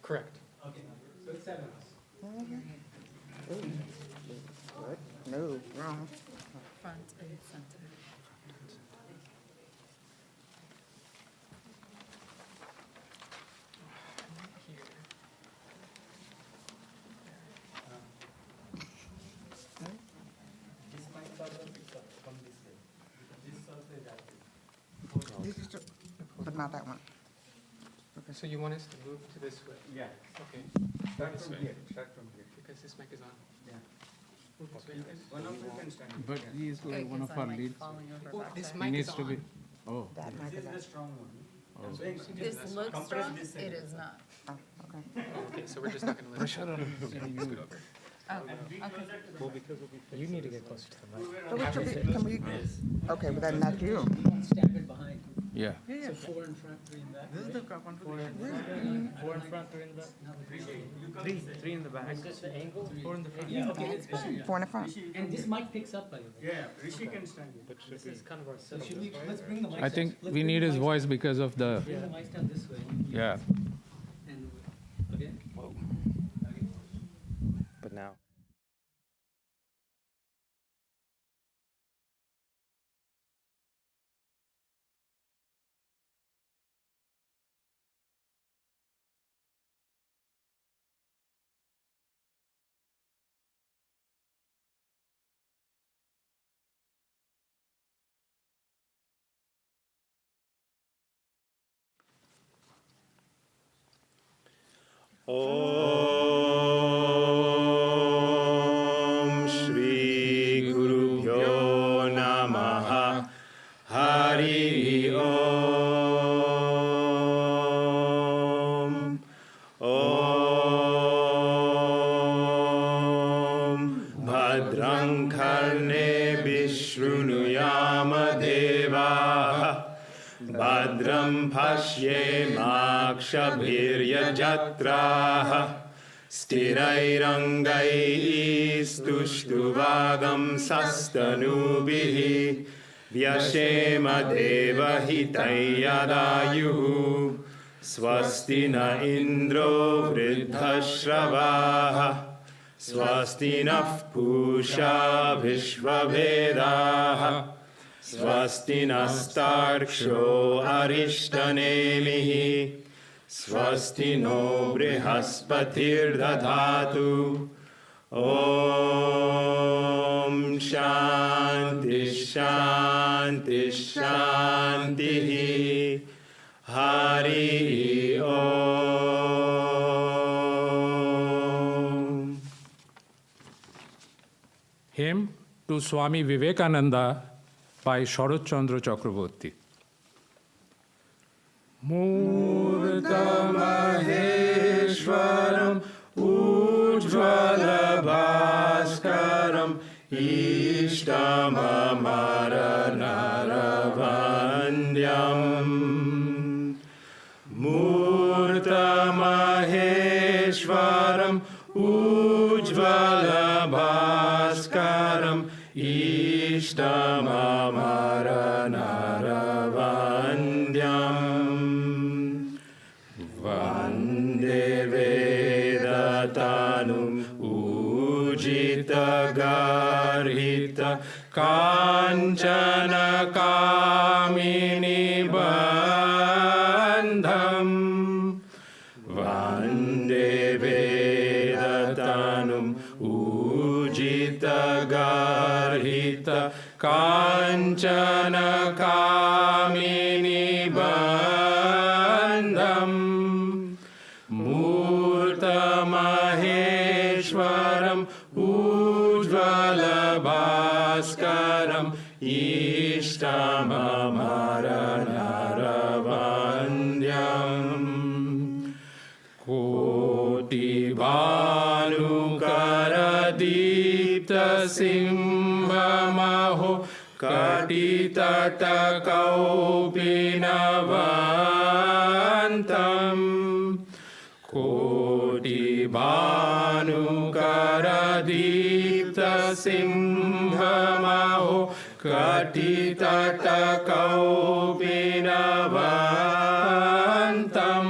Correct. Okay, so it's 7 hours. What? No, wrong. Front and center. This might also pick up from this way. This also is active. But not that one. So you want us to move to this way? Yeah. Okay. Start This from way. here. Start from here. Because this mic is on. Yeah. Move this way, guys. One of you can stand. But here. he is Okay, like one of because our I'm like leads. falling over Oh, back this there. mic He needs is to be. on. Oh, That mic This is is on. the strong one. Oh. I'm saying This looks compress strong, this side. it is not. Oh, okay. Okay, so we're just not going to let Pressure on Scoot over. Oh, And be okay. closer to the mic. You need to get closer to the mic. So which will be, can we, okay, but then not you. Stab it behind. yeah. So 4 in front, 3 in back. This is the one. 4 in front, 2 in the back. Three in the back. Is this the angle? 4 in the front. Yeah, okay, it's fine. 4 in the front. And this mic picks up by the way. Yeah, Rishi can stand here. But This is kind of our So setup. should we, let's bring the mic. I think we need his voice because of the. Bring the mic stand this way. Yeah. And, again? But now. Om Shri Gurubhyo Namaha Hari Om Om Bhadrang Karne Vishrunuyama Devaha Bhadram Pashyemakshabhiryajatraha Stirairangaistuštuvagam sastanubihi Vyashema devahitayadayuhu Swasti na indro vridhashravaha Swasti nah pusha vishvavedaha Swasti nastarksho arishtanemihi Swasti no brihaspatir dadhatu Om Shanti Shanti Shanti Hari Om. Hymn to Swami Vivekananda by Sharat Chandra Chakraborty. Murta Maheshwaram Ujjvala Bhaskaram Ishtamamaranaravandyam Murta Maheshwaram Ujjvala Bhaskaram Ishtamamaranaravandyam Vande Vedatanum Ujita Garhita Kanchana Kamini Bandham Vande Vedatanum Ujita Garhita Kanchana Kamini Bandham Murta Maheshwaram Ujjvala Bhaskaram Ishtamamaranaravandyam Koti Bhanukaradipta Simbhamaho Katitata Kaupinavantam Koti Bhanukaradipta Simbhamaho Katitata Kaupinavantam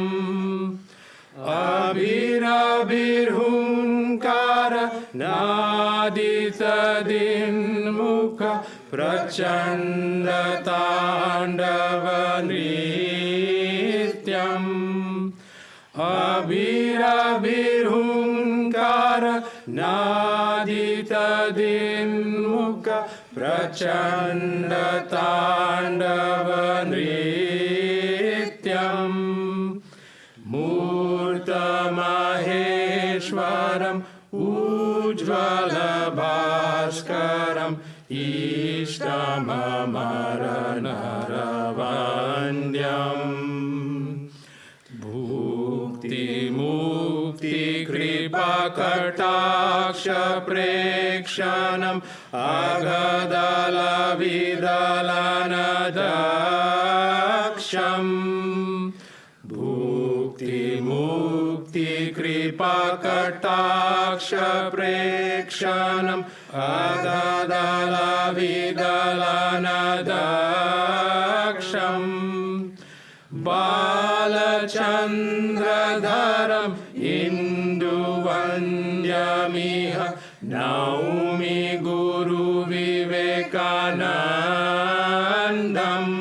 Abhi नादितदिन्मुख प्रचण्डताण्डवनृत्यम् अभिरभिर्हुङ्कार नादितदिन्मुख प्रचण्डताण्डवनृत्यम् मूर्तमहेश्वरम् उज्ज्वलभास्करम् इष्टममरनरवन्द्यम् भुक्तिमुक्तिकृपाकटाक्षप्रेक्षणम् अगदलविदलनदक्षम् भुक्तिमुक्तिकृपाकटाक्षप्रेक्षणम् अगदलविदलनदक्षम् बालचन्द्रधरम् इन्दुवन्द्यमिह नौमि गुरुविवेकानन्दम्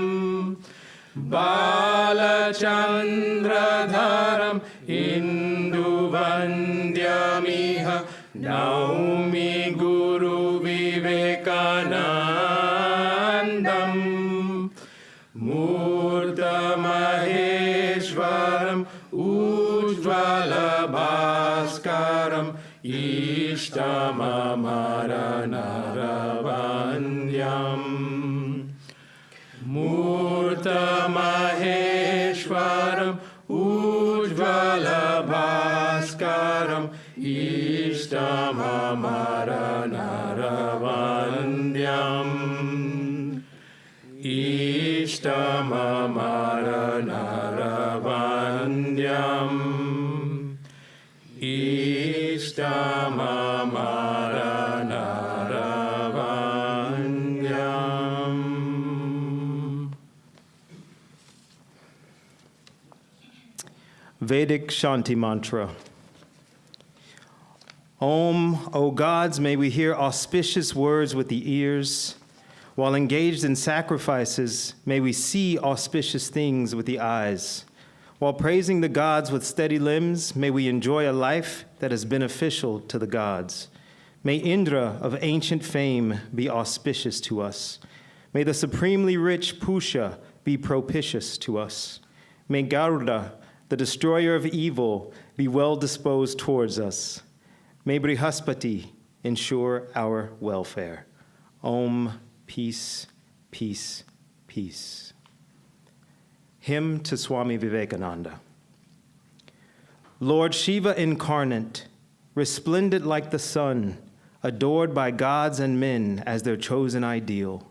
बालचन्द्रधरम् इन्दुवन्द्यमिह नौमि गुरुविवेकानन्दम् मूर्तमहेश्वरम् उज्ज्वलभास्करम् इष्टममरनरवन्द्यम् मूर्तमहेश्वरम् उज्ज्वलभास्करम् इष्टममरनरवन्द्यम् इष्टममरनरवन्द्यम् इष्टममरनरवन्द्यम्. Vedic Shanti Mantra. Om, O gods, may we hear auspicious words with the ears. While engaged in sacrifices, may we see auspicious things with the eyes. While praising the gods with steady limbs, may we enjoy a life that is beneficial to the gods. May Indra of ancient fame be auspicious to us. May the supremely rich Pusha be propitious to us. May Garuda, the destroyer of evil, be well disposed towards us. May Brihaspati ensure our welfare. Om, peace, peace, peace. Hymn to Swami Vivekananda. Lord Shiva incarnate, resplendent like the sun, adored by gods and men as their chosen ideal,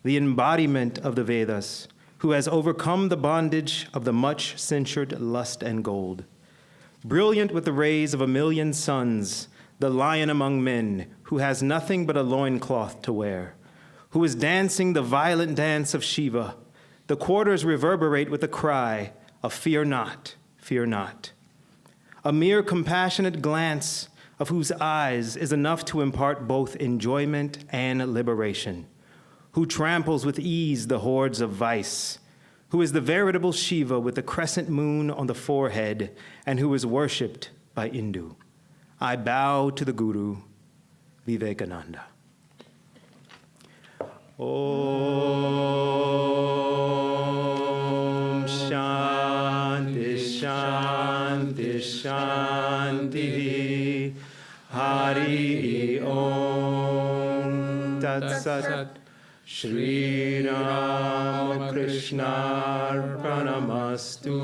the embodiment of the Vedas, who has overcome the bondage of the much-censured lust and gold. Brilliant with the rays of a million suns, the lion among men, who has nothing but a loincloth to wear, who is dancing the violent dance of Shiva. The quarters reverberate with a cry of fear not, fear not. A mere compassionate glance of whose eyes is enough to impart both enjoyment and liberation, who tramples with ease the hordes of vice, who is the veritable Shiva with the crescent moon on the forehead, and who is worshipped by Indu. I bow to the Guru, Vivekananda. Om Shanti Shanti Shanti Hari Om Tat Sat Shri Ramakrishna Arpanamastu.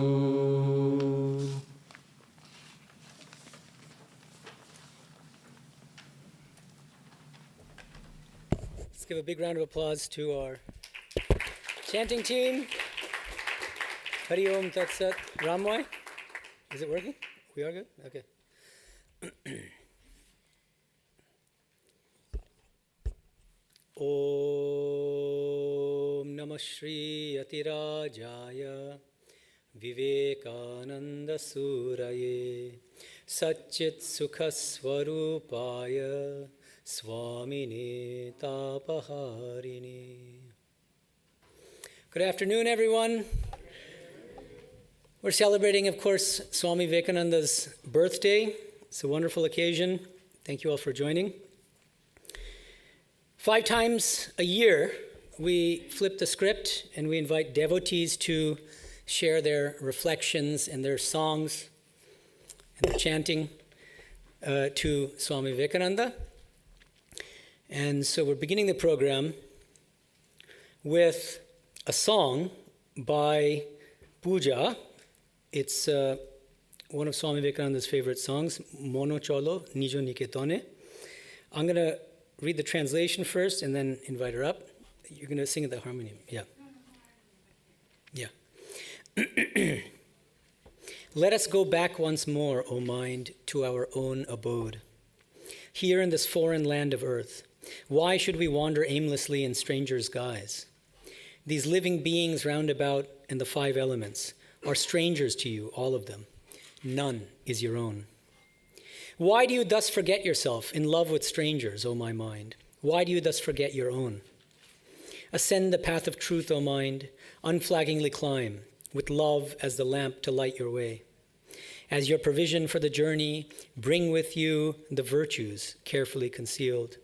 Let's give a big round of applause to our chanting team. Hari Om Tat Sat. Ramwai, is it working? We are good? Okay. Om Namah Shri Atirajaya Vivekananda Suraye Satchit Sukha Swarupaya Swamine Tapaharini. Good afternoon, everyone. We're celebrating, of course, Swami Vivekananda's birthday. It's a wonderful occasion. Thank you all for joining. 5 times a year, we flip the script and we invite devotees to share their reflections and their songs and their chanting to Swami Vivekananda. And so we're beginning the program with a song by Puja. It's one of Swami Vivekananda's favorite songs, Mono Cholo, Nijo Niketone. I'm going to read the translation first and then invite her up. You're going to sing at the harmonium. Yeah. Yeah. Let us go back once more, O mind, to our own abode. Here in this foreign land of earth, why should we wander aimlessly in strangers' guise? These living beings round about and the 5 elements are strangers to you, all of them. None is your own. Why do you thus forget yourself in love with strangers, O my mind? Why do you thus forget your own? Ascend the path of truth, O mind, unflaggingly climb, with love as the lamp to light your way. As your provision for the journey, bring with you the virtues carefully concealed.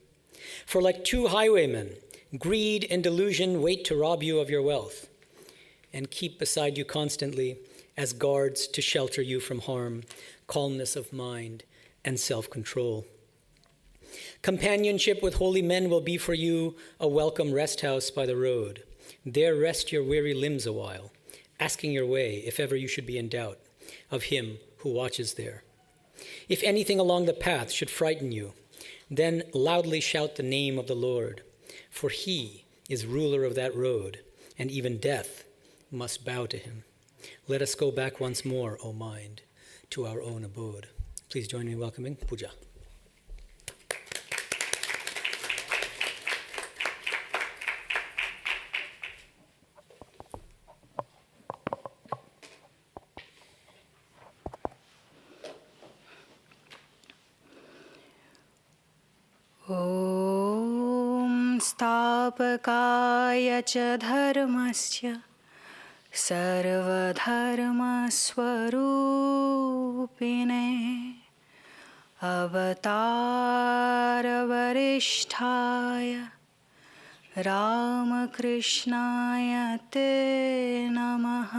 For like 2 highwaymen, greed and delusion wait to rob you of your wealth, and keep beside you constantly as guards to shelter you from harm, calmness of mind, and self-control. Companionship with holy men will be for you a welcome rest house by the road. There rest your weary limbs a while, asking your way, if ever you should be in doubt, of him who watches there. If anything along the path should frighten you, then loudly shout the name of the Lord, for he is ruler of that road, and even death must bow to him. Let us go back once more, O mind, to our own abode. Please join me in welcoming Puja. ॐ स्थापकाय च धर्मस्य सर्वधर्मस्वरूपिणे अवतारवरिष्ठाय रामकृष्णाय ते नमः।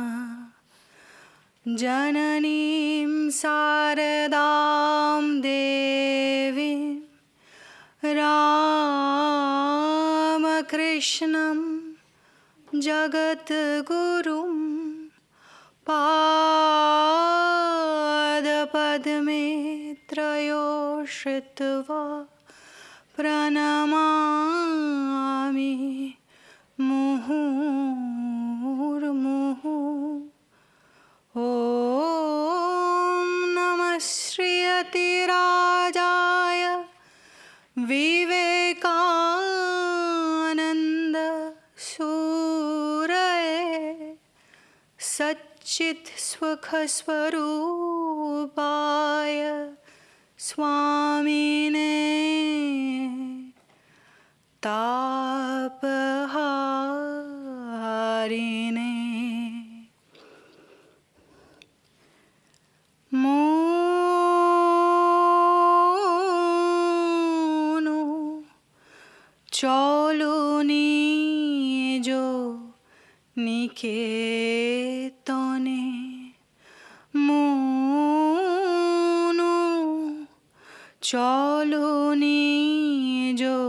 जननीं शारदां देवीं रामकृष्णं जगद्गुरुं पादपद्मे त्रयोश्रित्वा प्रणमामि मुहुर्मुहुः। ॐ नमः श्रीयतिराजाय Vivekananda सूरये सच्चित् सुखस्वरूपाय स्वामिने तापहारिणे। Mono चलो निजो निकेतने। मोनो चलो निजो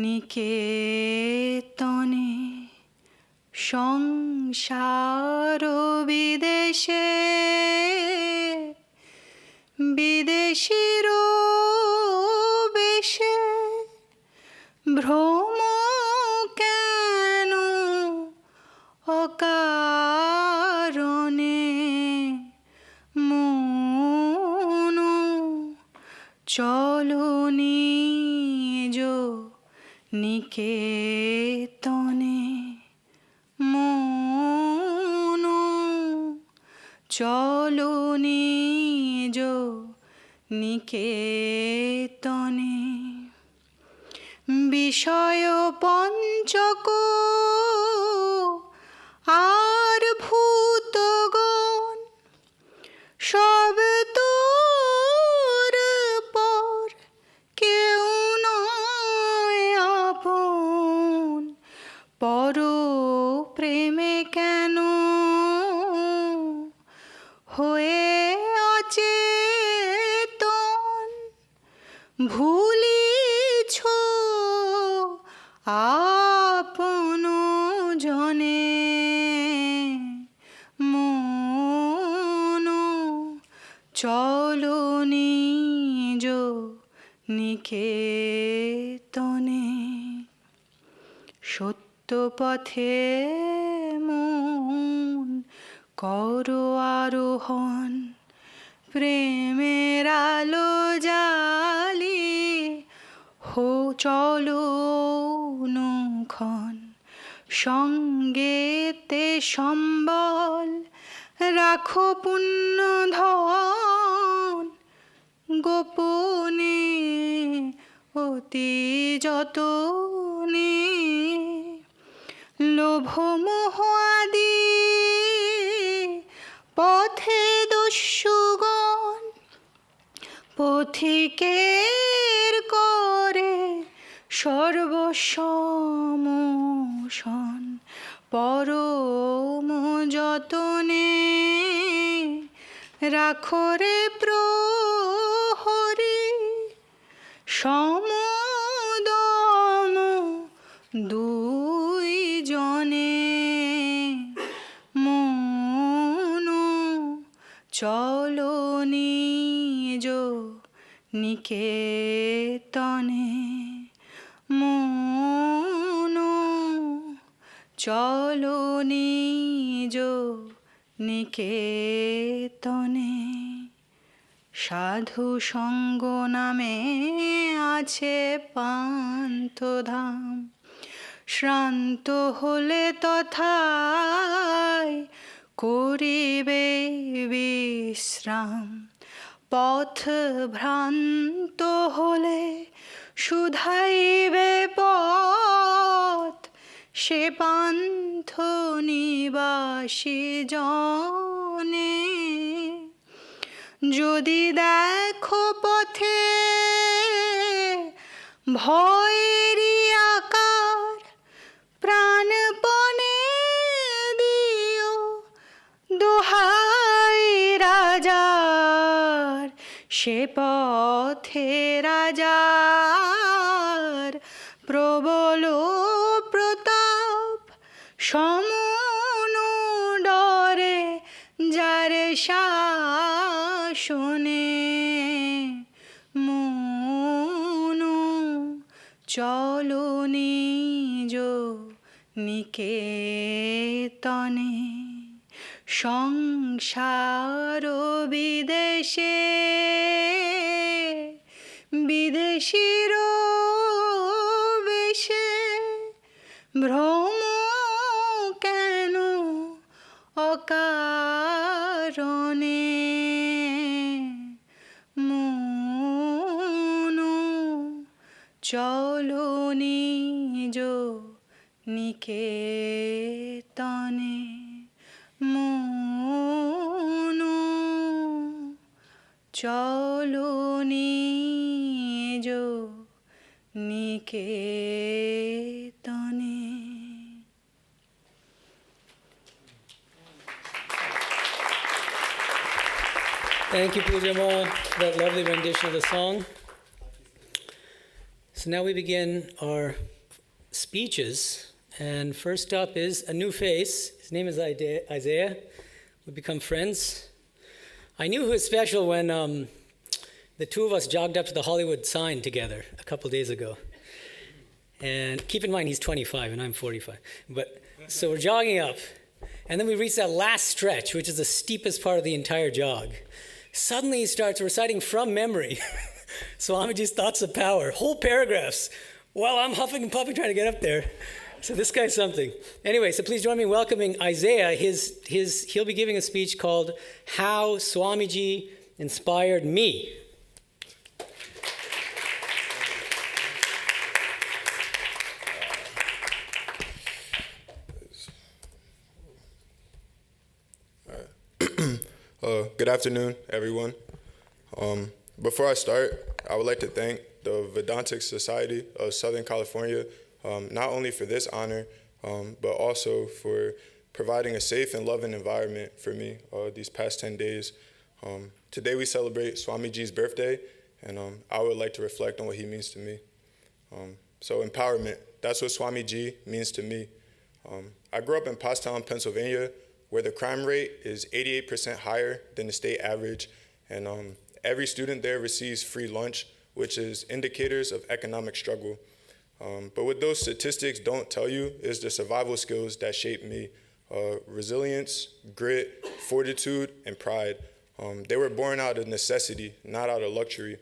निकेतने। সংসারো বিদেশে বিদেশিরো বেশে ভ্রম কেন অকারণে। মন চলো নিজ নিকেতনে। মন চলো নিজ নিকেতনে। বিষয় পঞ্চক আর ভূতগণ সব তোর পর, কেউ নয় আপন, পর প্রেমে কেন হয়ে অচেতন, ভুলিছ আপন জনে মন, চলো নিজ নিকেতনে। সত্য পথে মন করো আরোহণ, প্রেমের আলো জালি হো চলো অনুক্ষণ, সঙ্গেতে সম্বল রাখো পুণ্য ধন, গোপনে অতি যতনে লোভ মোহ আদি পথে দস্যুগণ, পথিকের করে সর্বসমোষণ, পরম যতনে রাখো রে প্রহরী, সমদম দুই জনে মন, চলো নিজ নিকেতনে মন, চলো নিজ নিকেতনে। সাধু সঙ্গ নামে আছে পান্থধাম, শ্রান্ত হলে তথায় করিবে বিশ্রাম, পথ ভ্রান্ত হলে শুধাইবে পথ, সে পান্থ নিবাসী জনে। যদি দেখো পথে ভয়েরই আকার, প্রাণপণে দিও দোহাই রাজার, সে পথে রাজার প্রবল প্রতাপ, সমন ডরে যারে শাসনে মন, চলো নিজ নিকেতনে। সংসার বিদেশে বিদেশির বেশে ভ্রম কেন অকারণে মন, চলো নিজ নিকেতনে মন, চলো নিজ নিকেতনে। Thank you, Puja Ma, for that lovely rendition of the song. So now we begin our speeches. And first up is a new face. His name is Isaiah. We become friends. I knew he was special when the two of us jogged up to the Hollywood sign together a couple days ago. And keep in mind, he's 25 and I'm 45. So we're jogging up. And then we reach that last stretch, which is the steepest part of the entire jog. Suddenly he starts reciting from memory Swamiji's thoughts of power, whole paragraphs, while I'm huffing and puffing trying to get up there. So this guy's something. Anyway, so please join me in welcoming Isaiah. He'll be giving a speech called How Swamiji Inspired Me. Good afternoon, everyone. Before I start, I would like to thank the Vedanta Society of Southern California, not only for this honor, but also for providing a safe and loving environment for me these past 10 days. Today we celebrate Swamiji's birthday, and I would like to reflect on what he means to me. So empowerment, that's what Swamiji means to me. I grew up in Pottstown, Pennsylvania, where the crime rate is 88% higher than the state average, and every student there receives free lunch, which is indicators of economic struggle. But what those statistics don't tell you is the survival skills that shaped me. Resilience, grit, fortitude, and pride. They were born out of necessity, not out of luxury.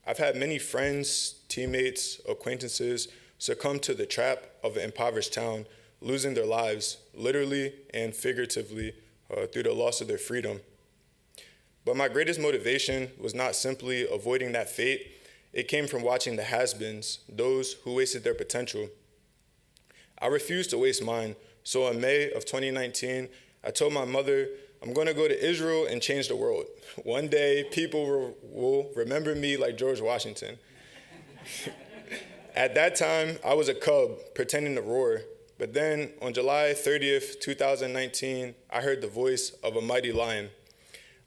I've had many friends, teammates, acquaintances succumb to the trap of an impoverished town, losing their lives, literally and figuratively, through the loss of their freedom. But my greatest motivation was not simply avoiding that fate. It came from watching the has-beens, those who wasted their potential. I refused to waste mine, so in May of 2019, I told my mother, I'm going to go to Israel and change the world. One day, people will remember me like George Washington. At that time, I was a cub pretending to roar. But then, on July 30th, 2019, I heard the voice of a mighty lion.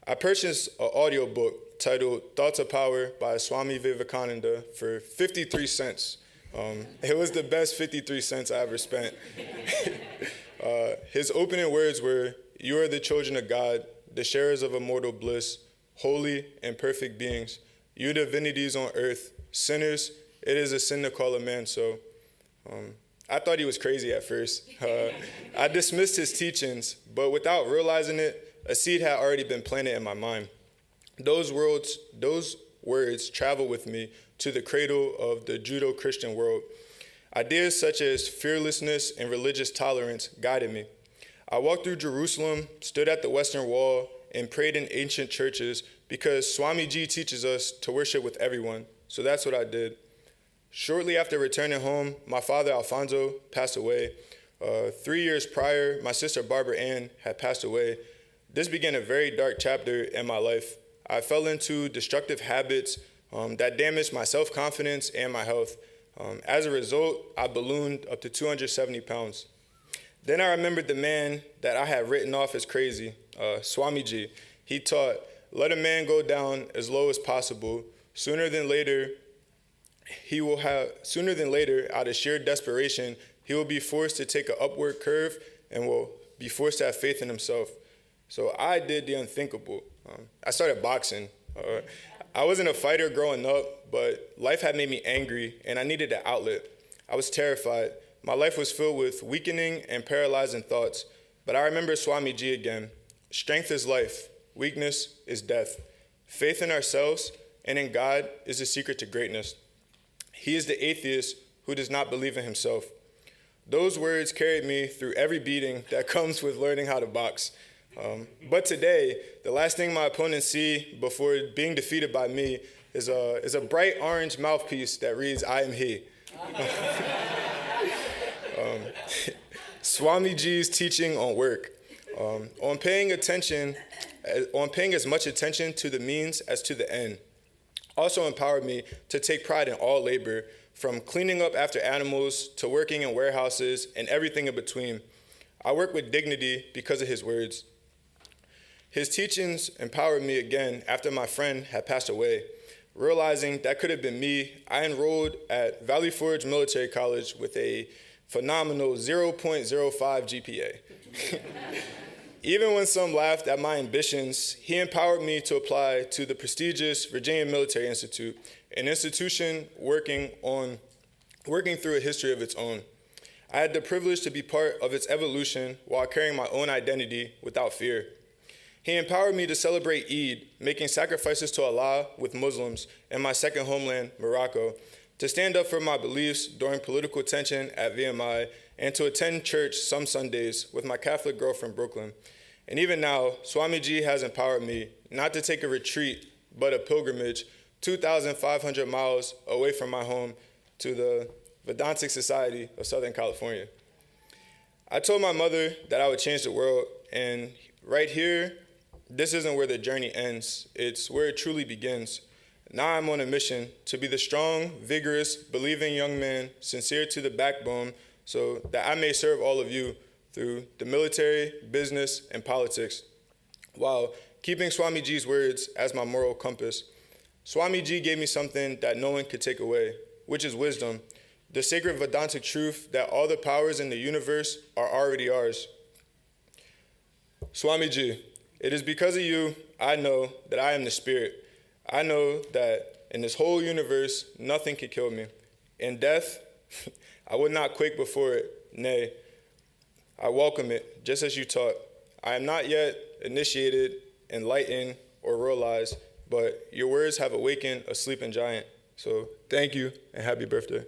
I purchased an audiobook titled Thoughts of Power by Swami Vivekananda for 53 cents. It was the best 53 cents I ever spent. His opening words were, "You are the children of God, the sharers of immortal bliss, holy and perfect beings. You divinities on earth, sinners, it is a sin to call a man so." I thought he was crazy at first. I dismissed his teachings, but without realizing it, a seed had already been planted in my mind. Those words traveled with me to the cradle of the Judeo-Christian world. Ideas such as fearlessness and religious tolerance guided me. I walked through Jerusalem, stood at the Western Wall, and prayed in ancient churches because Swamiji teaches us to worship with everyone, so that's what I did. Shortly after returning home, my father, Alfonso, passed away. 3 years prior, my sister, Barbara Ann, had passed away. This began a very dark chapter in my life. I fell into destructive habits that damaged my self-confidence and my health. As a result, I ballooned up to 270 pounds. Then I remembered the man that I had written off as crazy, Swamiji. He taught, let a man go down as low as possible. Sooner than later, out of sheer desperation, he will be forced to take an upward curve and will be forced to have faith in himself. So I did the unthinkable. I started boxing. I wasn't a fighter growing up, but life had made me angry, and I needed an outlet. I was terrified. My life was filled with weakening and paralyzing thoughts. But I remember Swamiji again. Strength is life. Weakness is death. Faith in ourselves and in God is the secret to greatness. He is the atheist who does not believe in himself. Those words carried me through every beating that comes with learning how to box. But today, the last thing my opponents see before being defeated by me is a bright orange mouthpiece that reads, I am he. Swamiji's teaching on work, on paying as much attention to the means as to the end, also empowered me to take pride in all labor, from cleaning up after animals to working in warehouses and everything in between. I work with dignity because of his words. His teachings empowered me again after my friend had passed away. Realizing that could have been me, I enrolled at Valley Forge Military College with a phenomenal 0.05 GPA. Even when some laughed at my ambitions, he empowered me to apply to the prestigious Virginia Military Institute, an institution working through a history of its own. I had the privilege to be part of its evolution while carrying my own identity without fear. He empowered me to celebrate Eid, making sacrifices to Allah with Muslims in my second homeland, Morocco, to stand up for my beliefs during political tension at VMI, and to attend church some Sundays with my Catholic girlfriend, Brooklyn. And even now, Swamiji has empowered me not to take a retreat, but a pilgrimage 2,500 miles away from my home to the Vedanta Society of Southern California. I told my mother that I would change the world, and right here, this isn't where the journey ends. It's where it truly begins. Now I'm on a mission to be the strong, vigorous, believing young man, sincere to the backbone, so that I may serve all of you through the military, business, and politics, while keeping Swamiji's words as my moral compass. Swamiji gave me something that no one could take away, which is wisdom, the sacred Vedantic truth that all the powers in the universe are already ours. Swamiji, it is because of you I know that I am the spirit. I know that in this whole universe, nothing can kill me. In death, I would not quake before it. Nay, I welcome it, just as you taught. I am not yet initiated, enlightened, or realized, but your words have awakened a sleeping giant. So thank you, and happy birthday.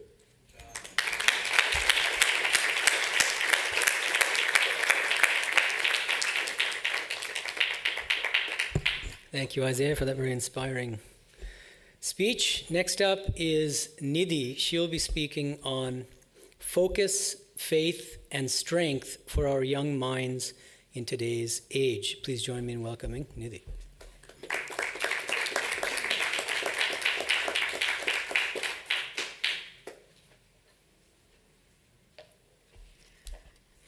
Thank you, Isaiah, for that very inspiring speech. Next up is Nidhi. She'll be speaking on focus, faith, and strength for our young minds in today's age. Please join me in welcoming Nidhi.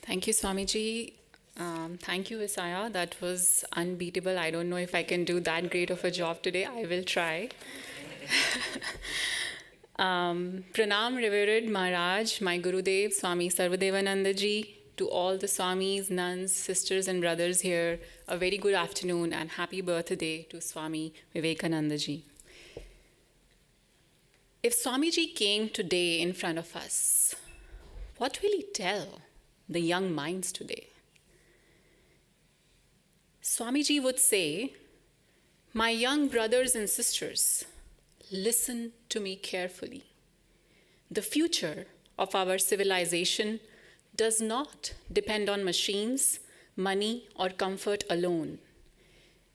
Thank you, Swamiji. Thank you, Isaiah. That was unbeatable. I don't know if I can do that great of a job today. I will try. Pranam, revered Maharaj, my Gurudev, Swami Sarvadevananda ji, to all the Swamis, nuns, sisters and brothers here, a very good afternoon and happy birthday to Swami Vivekananda ji. If Swamiji came today in front of us, what will he tell the young minds today? Swamiji would say, my young brothers and sisters, listen to me carefully. The future of our civilization does not depend on machines, money, or comfort alone.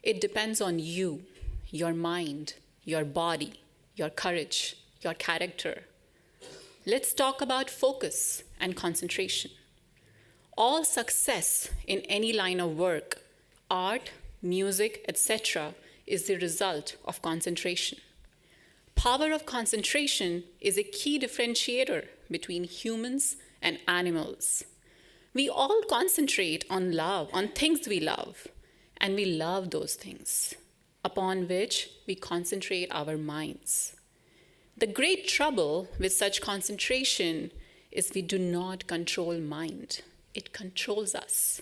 It depends on you, your mind, your body, your courage, your character. Let's talk about focus and concentration. All success in any line of work, art, music, etc., is the result of concentration. Power of concentration is a key differentiator between humans and animals. We all concentrate on love, on things we love, and we love those things, upon which we concentrate our minds. The great trouble with such concentration is we do not control mind. It controls us.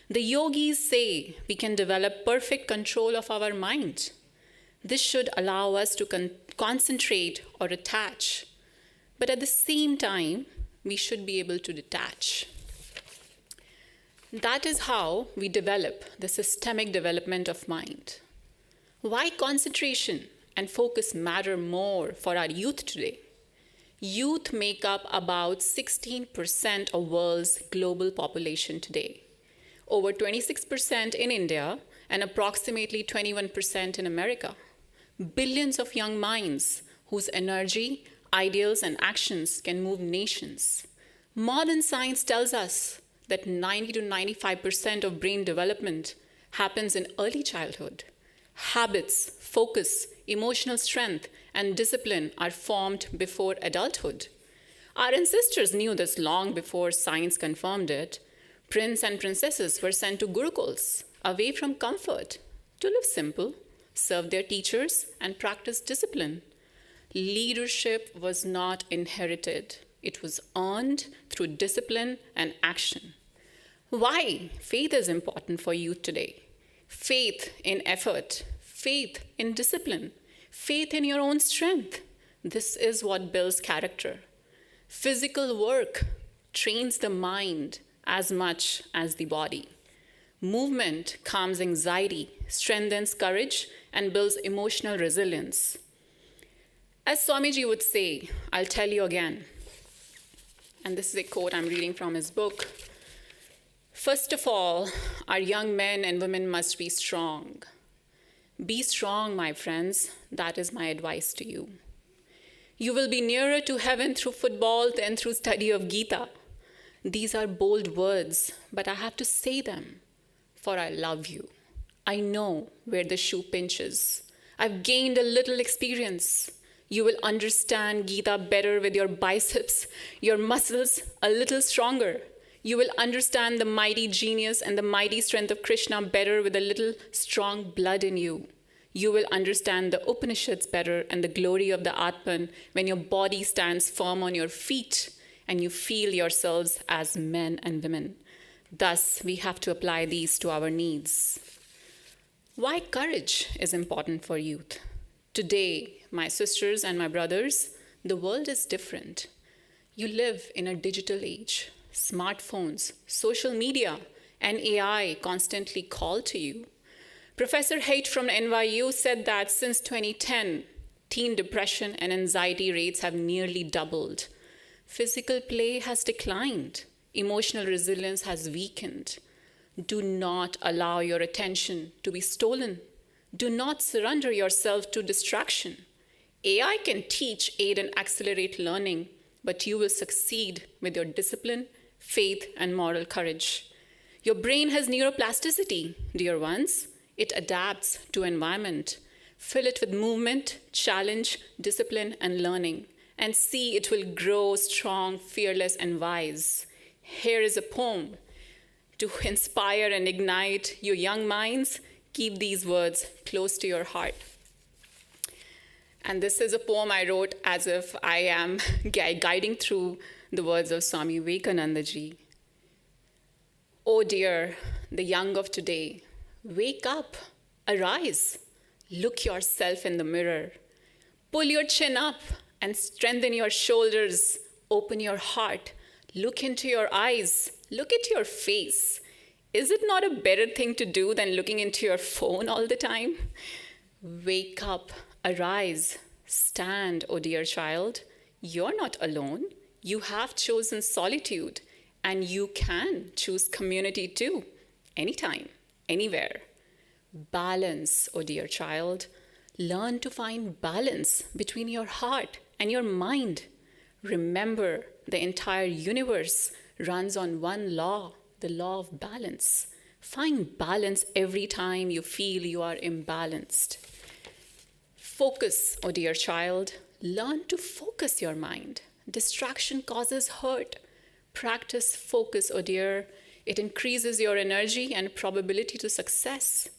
The yogis say we can develop perfect control of our mind. This should allow us to concentrate or attach, but at the same time, we should be able to detach. That is how we develop the systemic development of mind. Why concentration and focus matter more for our youth today? Youth make up about 16% of world's global population today. Over 26% in India and approximately 21% in America. Billions of young minds whose energy, ideals, and actions can move nations. Modern science tells us that 90 to 95% of brain development happens in early childhood. Habits, focus, emotional strength, and discipline are formed before adulthood. Our ancestors knew this long before science confirmed it. Prince and princesses were sent to gurukuls, away from comfort, to live simple, serve their teachers, and practice discipline. Leadership was not inherited. It was earned through discipline and action. Why faith is important for youth today? Faith in effort, faith in discipline, faith in your own strength. This is what builds character. Physical work trains the mind as much as the body. Movement calms anxiety, strengthens courage, and builds emotional resilience. As Swamiji would say, I'll tell you again, and this is a quote I'm reading from his book. First of all, our young men and women must be strong. Be strong, my friends. That is my advice to you. You will be nearer to heaven through football than through study of Gita. These are bold words, but I have to say them. for I love you. I know where the shoe pinches. I've gained a little experience. You will understand Gita better with your biceps, your muscles a little stronger. You will understand the mighty genius and the mighty strength of Krishna better with a little strong blood in you. You will understand the Upanishads better and the glory of the Atman when your body stands firm on your feet and you feel yourselves as men and women. Thus, we have to apply these to our needs. Why courage is important for youth? Today, my sisters and my brothers, the world is different. You live in a digital age. Smartphones, social media, and AI constantly call to you. Professor Haidt from NYU said that since 2010, teen depression and anxiety rates have nearly doubled. Physical play has declined. Emotional resilience has weakened. Do not allow your attention to be stolen. Do not surrender yourself to distraction. AI can teach, aid, and accelerate learning, but you will succeed with your discipline, faith, and moral courage. Your brain has neuroplasticity, dear ones. It adapts to environment. Fill it with movement, challenge, discipline, and learning, and see it will grow strong, fearless, and wise. Here is a poem. To inspire and ignite your young minds, keep these words close to your heart. And this is a poem I wrote as if I am guiding through the words of Swami Vivekananda ji. Oh dear, the young of today, wake up, arise, look yourself in the mirror. Pull your chin up and strengthen your shoulders. Open your heart, look into your eyes, look at your face. Is it not a better thing to do than looking into your phone all the time? Wake up, arise, stand, oh dear child. You're not alone. You have chosen solitude, and you can choose community too, anytime, anywhere. Balance, oh dear child. Learn to find balance between your heart and your mind. Remember, the entire universe runs on one law, the law of balance. Find balance every time you feel you are imbalanced. Focus, oh dear child. Learn to focus your mind. Distraction causes hurt. Practice focus, oh dear. It increases your energy and probability to success.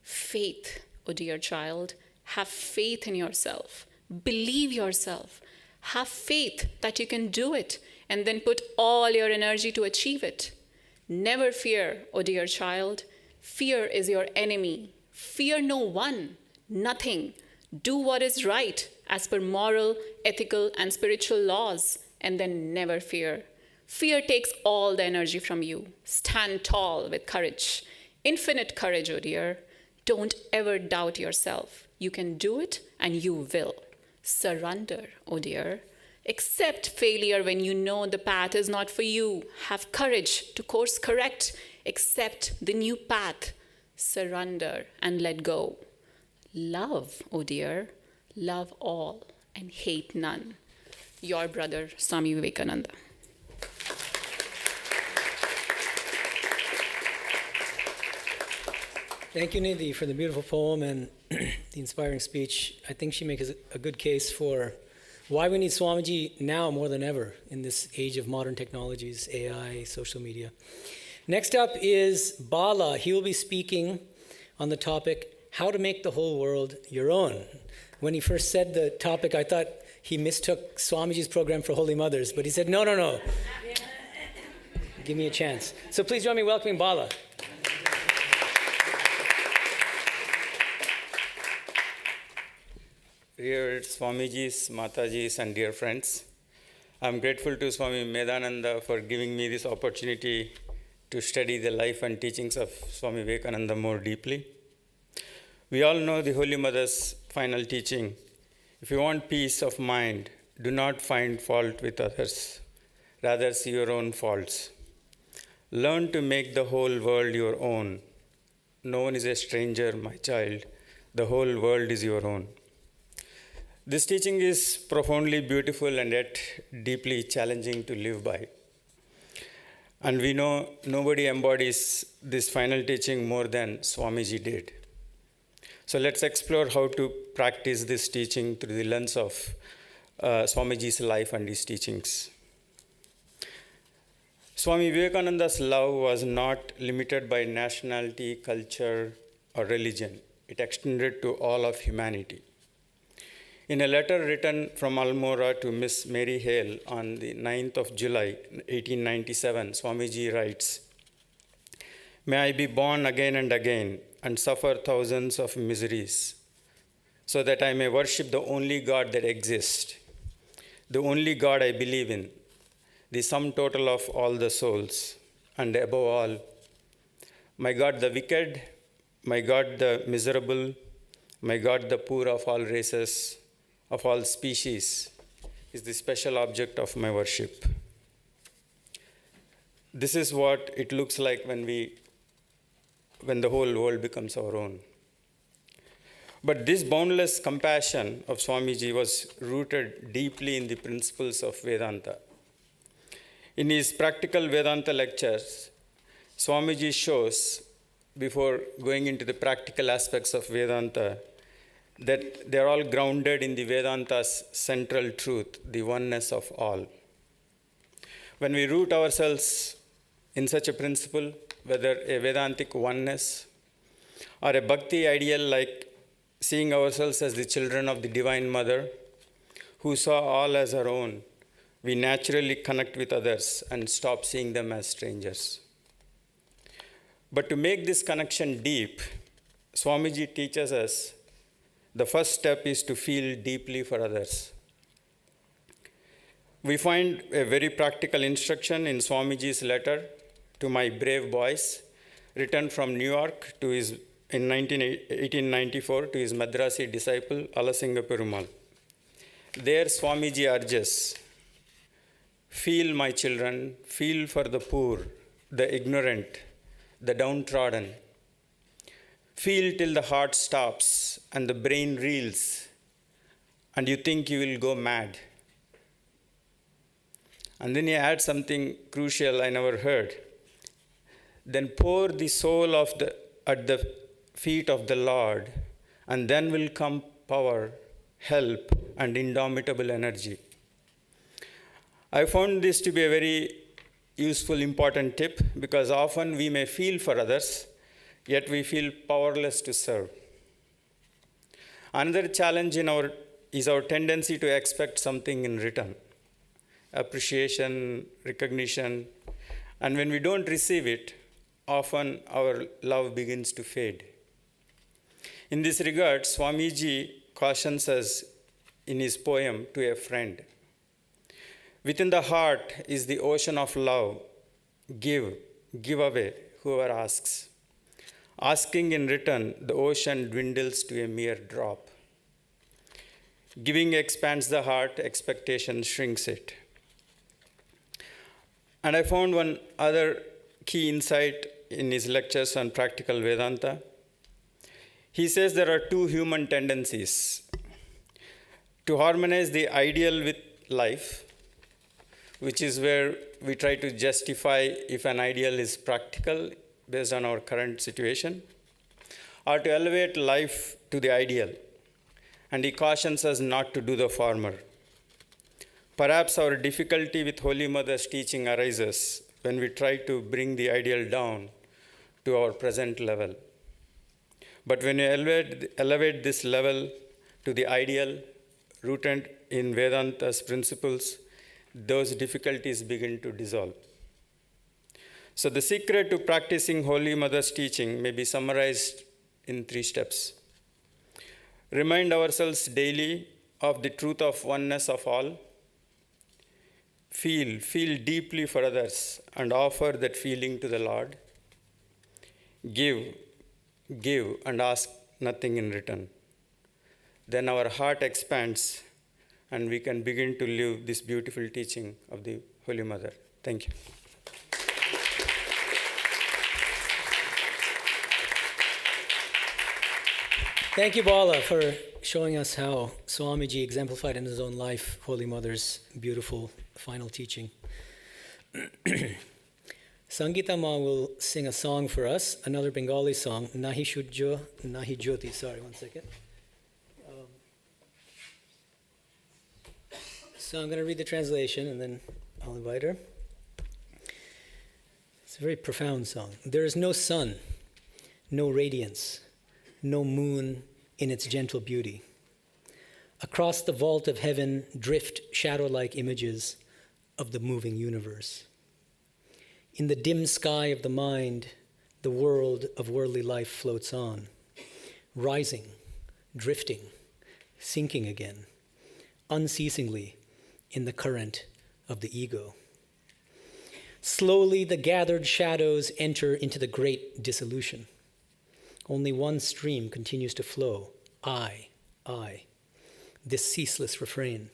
Faith, oh dear child. Have faith in yourself. Believe yourself. Have faith that you can do it, and then put all your energy to achieve it. Never fear, oh dear child. Fear is your enemy. Fear no one, nothing. Do what is right as per moral, ethical, and spiritual laws, and then never fear. Fear takes all the energy from you. Stand tall with courage. Infinite courage, oh dear. Don't ever doubt yourself. You can do it, and you will. Surrender, oh dear. Accept failure when you know the path is not for you. Have courage to course correct. Accept the new path. Surrender and let go. Love, oh dear. Love all and hate none. Your brother, Swami Vivekananda. Thank you, Nidhi, for the beautiful poem and the inspiring speech. I think she makes a good case for why we need Swamiji now more than ever in this age of modern technologies, AI, social media. Next up is Bala. He will be speaking on the topic, how to make the whole world your own. When he first said the topic, I thought he mistook Swamiji's program for Holy Mothers, but he said, no. Give me a chance. So please join me in welcoming Bala. Dear Swamijis, Matajis, and dear friends, I'm grateful to Swami Vedanta for giving me this opportunity to study the life and teachings of Swami Vivekananda more deeply. We all know the Holy Mother's final teaching. If you want peace of mind, do not find fault with others. Rather, see your own faults. Learn to make the whole world your own. No one is a stranger, my child. The whole world is your own. This teaching is profoundly beautiful and yet deeply challenging to live by. And we know nobody embodies this final teaching more than Swamiji did. So let's explore how to practice this teaching through the lens of Swamiji's life and his teachings. Swami Vivekananda's love was not limited by nationality, culture, or religion. It extended to all of humanity. In a letter written from Almora to Miss Mary Hale on the 9th of July, 1897, Swamiji writes, "May I be born again and again and suffer thousands of miseries, so that I may worship the only God that exists, the only God I believe in, the sum total of all the souls, and above all, my God the wicked, my God the miserable, my God the poor of all races, of all species, is the special object of my worship." This is what it looks like when the whole world becomes our own. But this boundless compassion of Swamiji was rooted deeply in the principles of Vedanta. In his practical Vedanta lectures, Swamiji shows, before going into the practical aspects of Vedanta, that they are all grounded in the Vedanta's central truth, the oneness of all. When we root ourselves in such a principle, whether a Vedantic oneness or a bhakti ideal like seeing ourselves as the children of the Divine Mother, who saw all as her own, we naturally connect with others and stop seeing them as strangers. But to make this connection deep, Swamiji teaches us the first step is to feel deeply for others. We find a very practical instruction in Swamiji's letter to my brave boys, written from New York in 1894 to his Madrasi disciple, Alasinga Perumal. There Swamiji urges, "Feel, my children, feel for the poor, the ignorant, the downtrodden. Feel till the heart stops and the brain reels and you think you will go mad." And then he adds something crucial I never heard. "Then pour the soul at the feet of the Lord, and then will come power, help, and indomitable energy." I found this to be a very useful, important tip, because often we may feel for others, yet we feel powerless to serve. Another challenge is our tendency to expect something in return, appreciation, recognition, and when we don't receive it, often our love begins to fade. In this regard, Swamiji cautions us in his poem To a Friend. "Within the heart is the ocean of love. Give away whoever asks. Asking in return, the ocean dwindles to a mere drop. Giving expands the heart, expectation shrinks it." And I found one other key insight in his lectures on practical Vedanta. He says there are two human tendencies: to harmonize the ideal with life, which is where we try to justify if an ideal is practical based on our current situation, or to elevate life to the ideal. And he cautions us not to do the former. Perhaps our difficulty with Holy Mother's teaching arises when we try to bring the ideal down to our present level. But when we elevate this level to the ideal, rooted in Vedanta's principles, those difficulties begin to dissolve. So the secret to practicing Holy Mother's teaching may be summarized in 3 steps. Remind ourselves daily of the truth of oneness of all. Feel deeply for others and offer that feeling to the Lord. Give, and ask nothing in return. Then our heart expands and we can begin to live this beautiful teaching of the Holy Mother. Thank you. Thank you, Bala, for showing us how Swamiji exemplified in his own life Holy Mother's beautiful final teaching. Sangita Ma will sing a song for us, another Bengali song, Nahi Shujjo, Nahi Jyoti. Sorry, one second. So I'm going to read the translation and then I'll invite her. It's a very profound song. There is no sun, no radiance, no moon in its gentle beauty. Across the vault of heaven drift shadow-like images of the moving universe. In the dim sky of the mind, the world of worldly life floats on, rising, drifting, sinking again, unceasingly in the current of the ego. Slowly, the gathered shadows enter into the great dissolution. Only one stream continues to flow, I, this ceaseless refrain.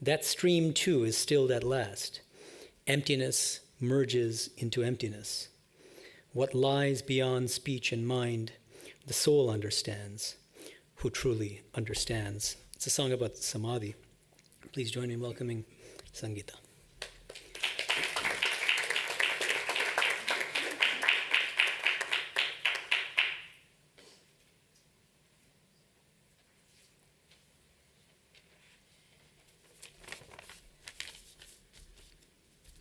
That stream, too, is stilled at last. Emptiness merges into emptiness. What lies beyond speech and mind, the soul understands, who truly understands. It's a song about samadhi. Please join me in welcoming Sangita.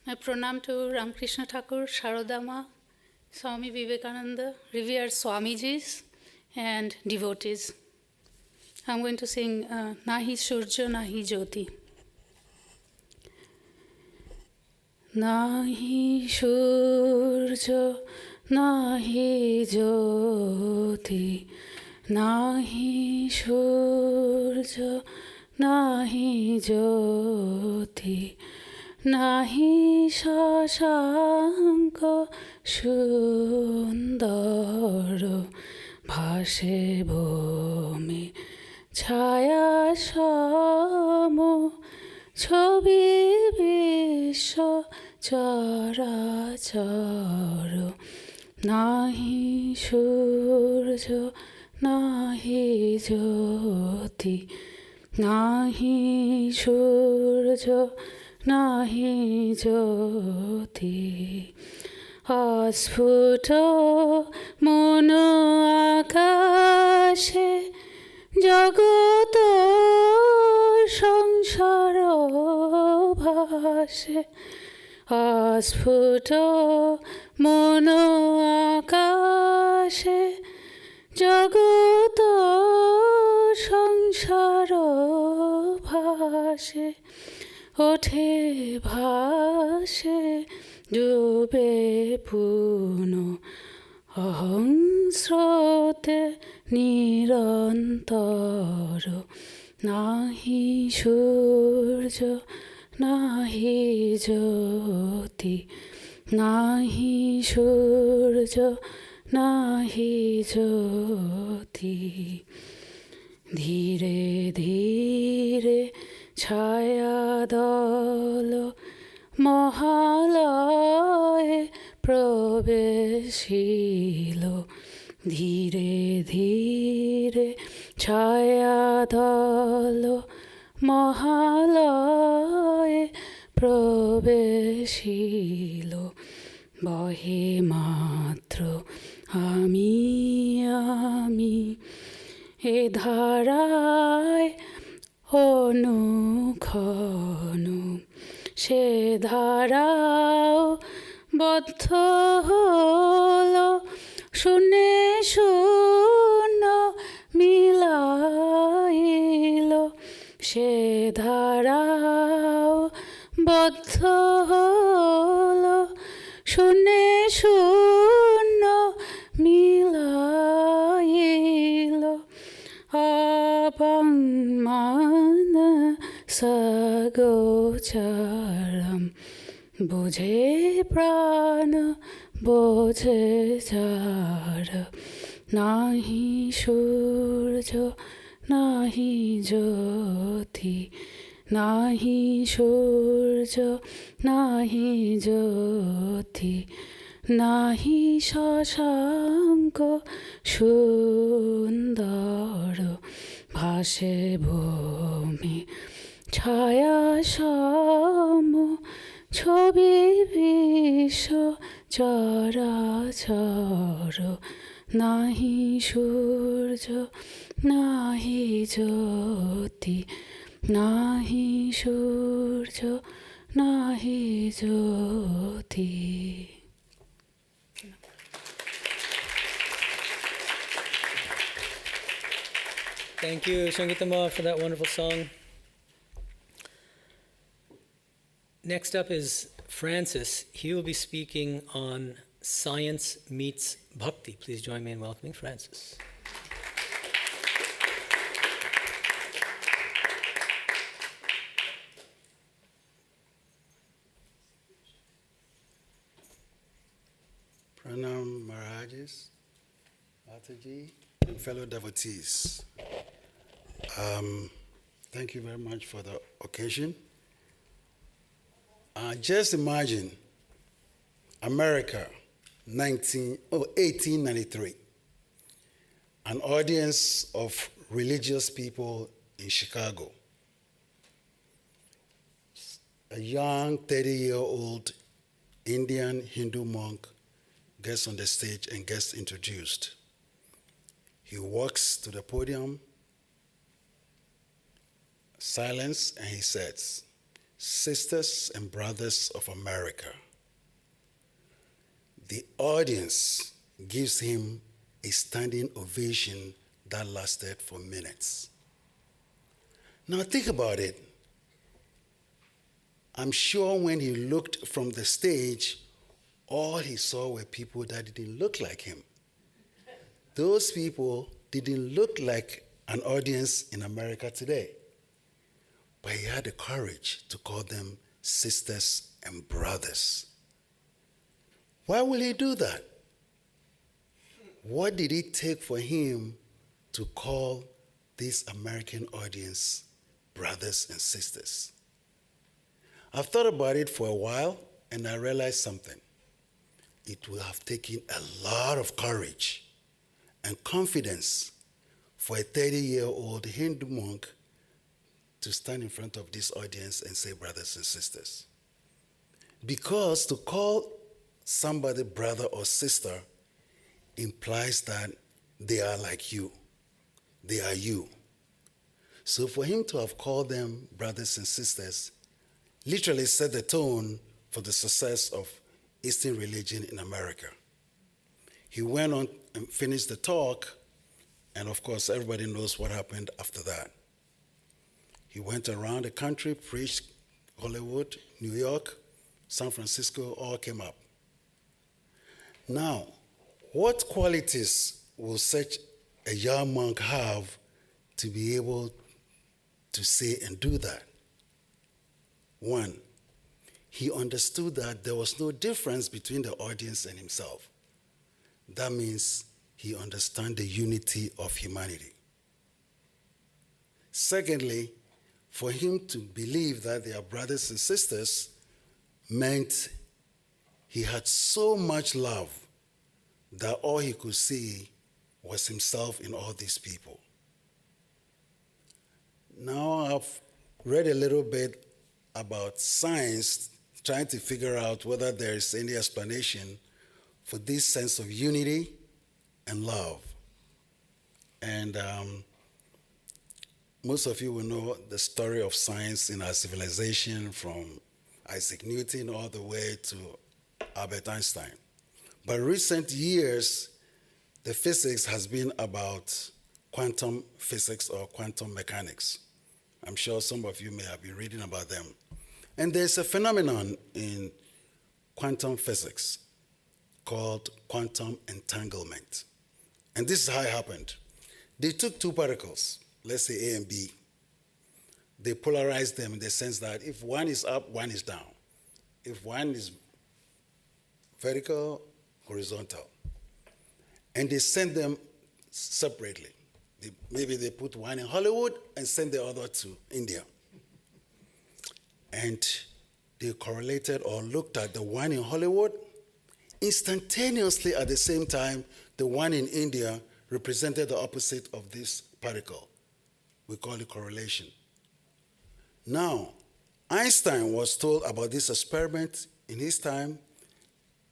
My pranam to Ramakrishna Thakur, Sharadama, Swami Vivekananda, revered Swamijis, and devotees. I'm going to sing Nahi Surja, Nahi Jyoti. Nahi Surja, Nahi Jyoti, Nahi Surja, Nahi Jyoti, Nahi Shashanka Sundara Bhashe Bhumi Chaya Shamo Chobi Visha Chara Chara Nahi Surja Nahi Jyoti Nahi Surja Nahi Jyoti Asfuto Mono Akashe Jagoto Sangsaro Bhashe Asfuto Mono Akashe Jagoto Sangsaro Bhashe Ote bhashe dube puno aham srote nirantaro nahi surja nahi jyoti nahi surja nahi jyoti dhire dhire Chaya dolo mohalaya praveshilo dhire dhire Chaya dolo mohalaya praveshilo bahe matro ami e dharay অনুক্ষণু সে ধারাও বদ্ধ হল শুনে শূন্য মিলাইল সে ধারাও বদ্ধ হল শুনে শূন্য মিলাইল Apamana sagocharam Bojhe prana bojhe jara Nahi surja nahi jyoti Nahi surja nahi jyoti Nahi shashanka sundara Bhashe bhumi chaya shamo ছবি বিশ্ব চরাচর নাহি সূর্য নাহি জ্যোতি নাহি সূর্য নাহি জ্যোতি. Thank you, Sangitama, for that wonderful song. Next up is Francis. He will be speaking on science meets bhakti. Please join me in welcoming Francis. Pranam Maharajas, Mataji, and fellow devotees. Thank you very much for the occasion. Just imagine America, 1893, an audience of religious people in Chicago. A young 30-year-old Indian Hindu monk gets on the stage and gets introduced. He walks to the podium, silence, and he says, "Sisters and brothers of America." The audience gives him a standing ovation that lasted for minutes. Now think about it. I'm sure when he looked from the stage, all he saw were people that didn't look like him. Those people didn't look like an audience in America today. But he had the courage to call them sisters and brothers. Why will he do that? What did it take for him to call this American audience brothers and sisters? I've thought about it for a while, and I realized something. It will have taken a lot of courage and confidence for a 30-year-old Hindu monk to stand in front of this audience and say brothers and sisters. Because to call somebody brother or sister implies that they are like you. They are you. So for him to have called them brothers and sisters literally set the tone for the success of Eastern religion in America. He went on and finished the talk, and of course everybody knows what happened after that. He went around the country, preached Hollywood, New York, San Francisco, all came up. Now, what qualities will such a young monk have to be able to say and do that? One, he understood that there was no difference between the audience and himself. That means he understood the unity of humanity. Secondly, for him to believe that they are brothers and sisters meant he had so much love that all he could see was himself in all these people. Now I've read a little bit about science, trying to figure out whether there is any explanation for this sense of unity and love. And most of you will know the story of science in our civilization, from Isaac Newton all the way to Albert Einstein. But recent years, the physics has been about quantum physics or quantum mechanics. I'm sure some of you may have been reading about them. And there's a phenomenon in quantum physics called quantum entanglement. And this is how it happened. They took two particles, let's say A and B. They polarized them in the sense that if one is up, one is down. If one is vertical, horizontal. And they sent them separately. Maybe they put one in Hollywood and sent the other to India. And they correlated or looked at the one in Hollywood. Instantaneously at the same time, the one in India represented the opposite of this particle. We call it correlation. Now, Einstein was told about this experiment in his time,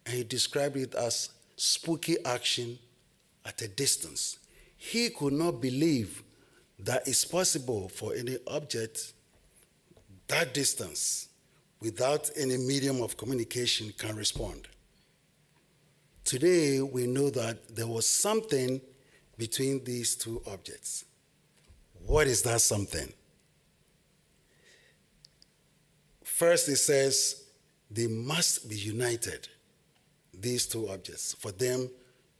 and he described it as spooky action at a distance. He could not believe that it's possible for any object that distance without any medium of communication can respond. Today, we know that there was something between these two objects. What is that something? First, it says they must be united, these two objects, for them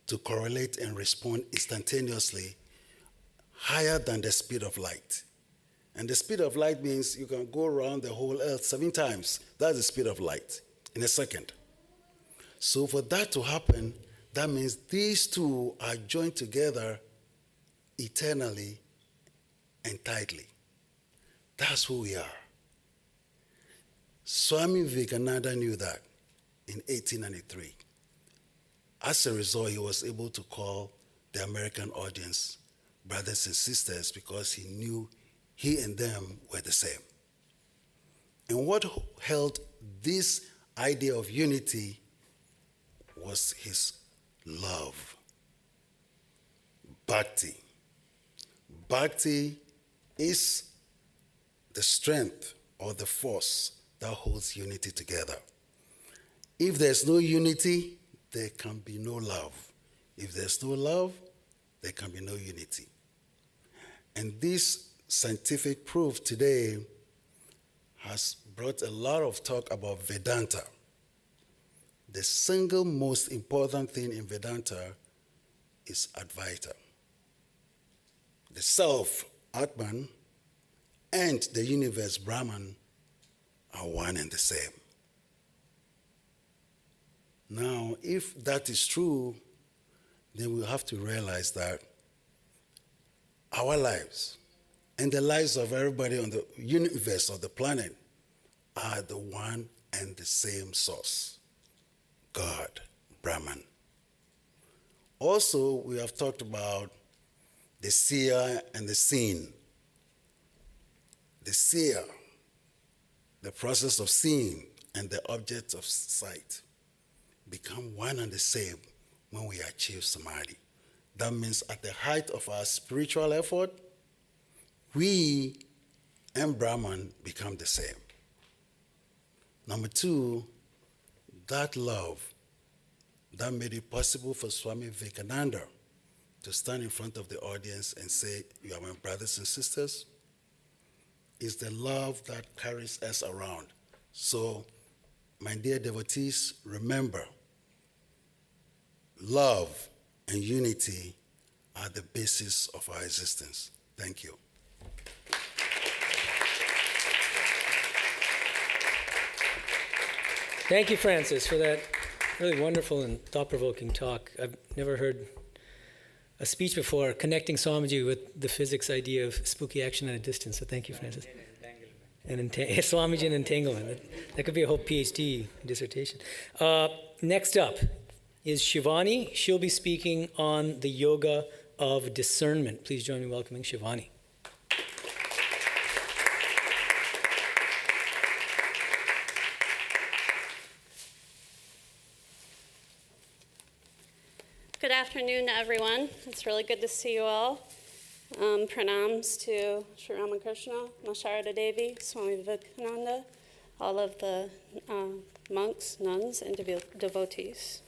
to correlate and respond instantaneously higher than the speed of light. And the speed of light means you can go around the whole earth 7 times. That's the speed of light in a second. So for that to happen, that means these two are joined together eternally and tightly. That's who we are. Swami Vivekananda knew that in 1893. As a result, he was able to call the American audience brothers and sisters because he knew he and them were the same. And what held this idea of unity was his love. Bhakti. Bhakti is the strength or the force that holds unity together. If there's no unity, there can be no love. If there's no love, there can be no unity. And this scientific proof today has brought a lot of talk about Vedanta. The single most important thing in Vedanta is Advaita. The self, Atman, and the universe, Brahman, are one and the same. Now, if that is true, then we have to realize that our lives and the lives of everybody on the universe or the planet are the one and the same source, God, Brahman. Also, we have talked about the seer and the seen. The seer, the process of seeing, and the object of sight become one and the same when we achieve samadhi. That means at the height of our spiritual effort, we and Brahman become the same. Number 2, that love that made it possible for Swami Vivekananda to stand in front of the audience and say, "You are my brothers and sisters," is the love that carries us around. So, my dear devotees, remember, love and unity are the basis of our existence. Thank you. Thank you, Francis, for that really wonderful and thought-provoking talk. I've never heard a speech before connecting Swamiji with the physics idea of spooky action at a distance. So thank you, Francis. And Swamiji and entanglement. That could be a whole PhD dissertation. Next up is Shivani. She'll be speaking on the yoga of discernment. Please join me in welcoming Shivani. Good afternoon, everyone. It's really good to see you all. Pranams to Sri Ramakrishna, Masharada Devi, Swami Vivekananda, all of the monks, nuns, and devotees.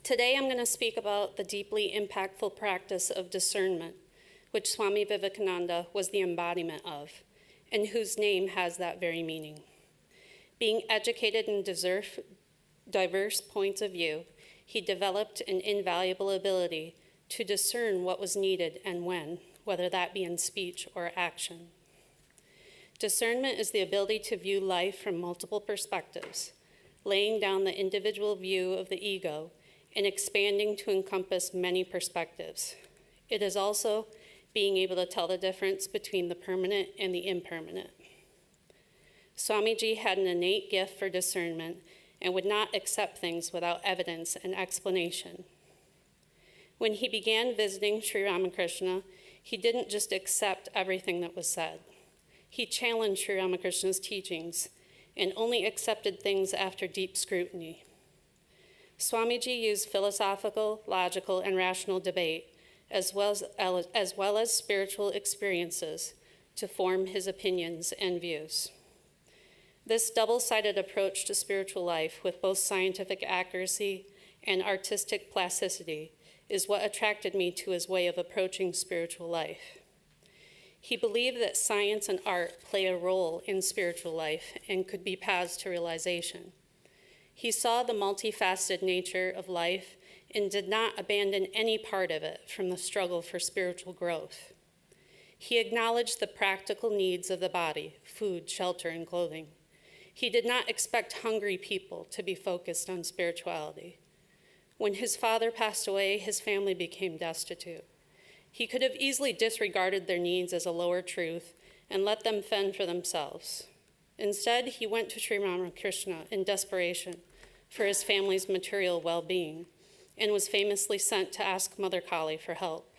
Today I'm going to speak about the deeply impactful practice of discernment, which Swami Vivekananda was the embodiment of, and whose name has that very meaning. Being educated in diverse points of view, he developed an invaluable ability to discern what was needed and when, whether that be in speech or action. Discernment is the ability to view life from multiple perspectives, laying down the individual view of the ego and expanding to encompass many perspectives. It is also being able to tell the difference between the permanent and the impermanent. Swamiji had an innate gift for discernment and would not accept things without evidence and explanation. When he began visiting Sri Ramakrishna, he didn't just accept everything that was said. He challenged Sri Ramakrishna's teachings and only accepted things after deep scrutiny. Swamiji used philosophical, logical, and rational debate, as well as spiritual experiences, to form his opinions and views. This double-sided approach to spiritual life, with both scientific accuracy and artistic plasticity, is what attracted me to his way of approaching spiritual life. He believed that science and art play a role in spiritual life and could be paths to realization. He saw the multifaceted nature of life and did not abandon any part of it from the struggle for spiritual growth. He acknowledged the practical needs of the body, food, shelter, and clothing. He did not expect hungry people to be focused on spirituality. When his father passed away, his family became destitute. He could have easily disregarded their needs as a lower truth and let them fend for themselves. Instead, he went to Sri Ramakrishna in desperation for his family's material well-being and was famously sent to ask Mother Kali for help.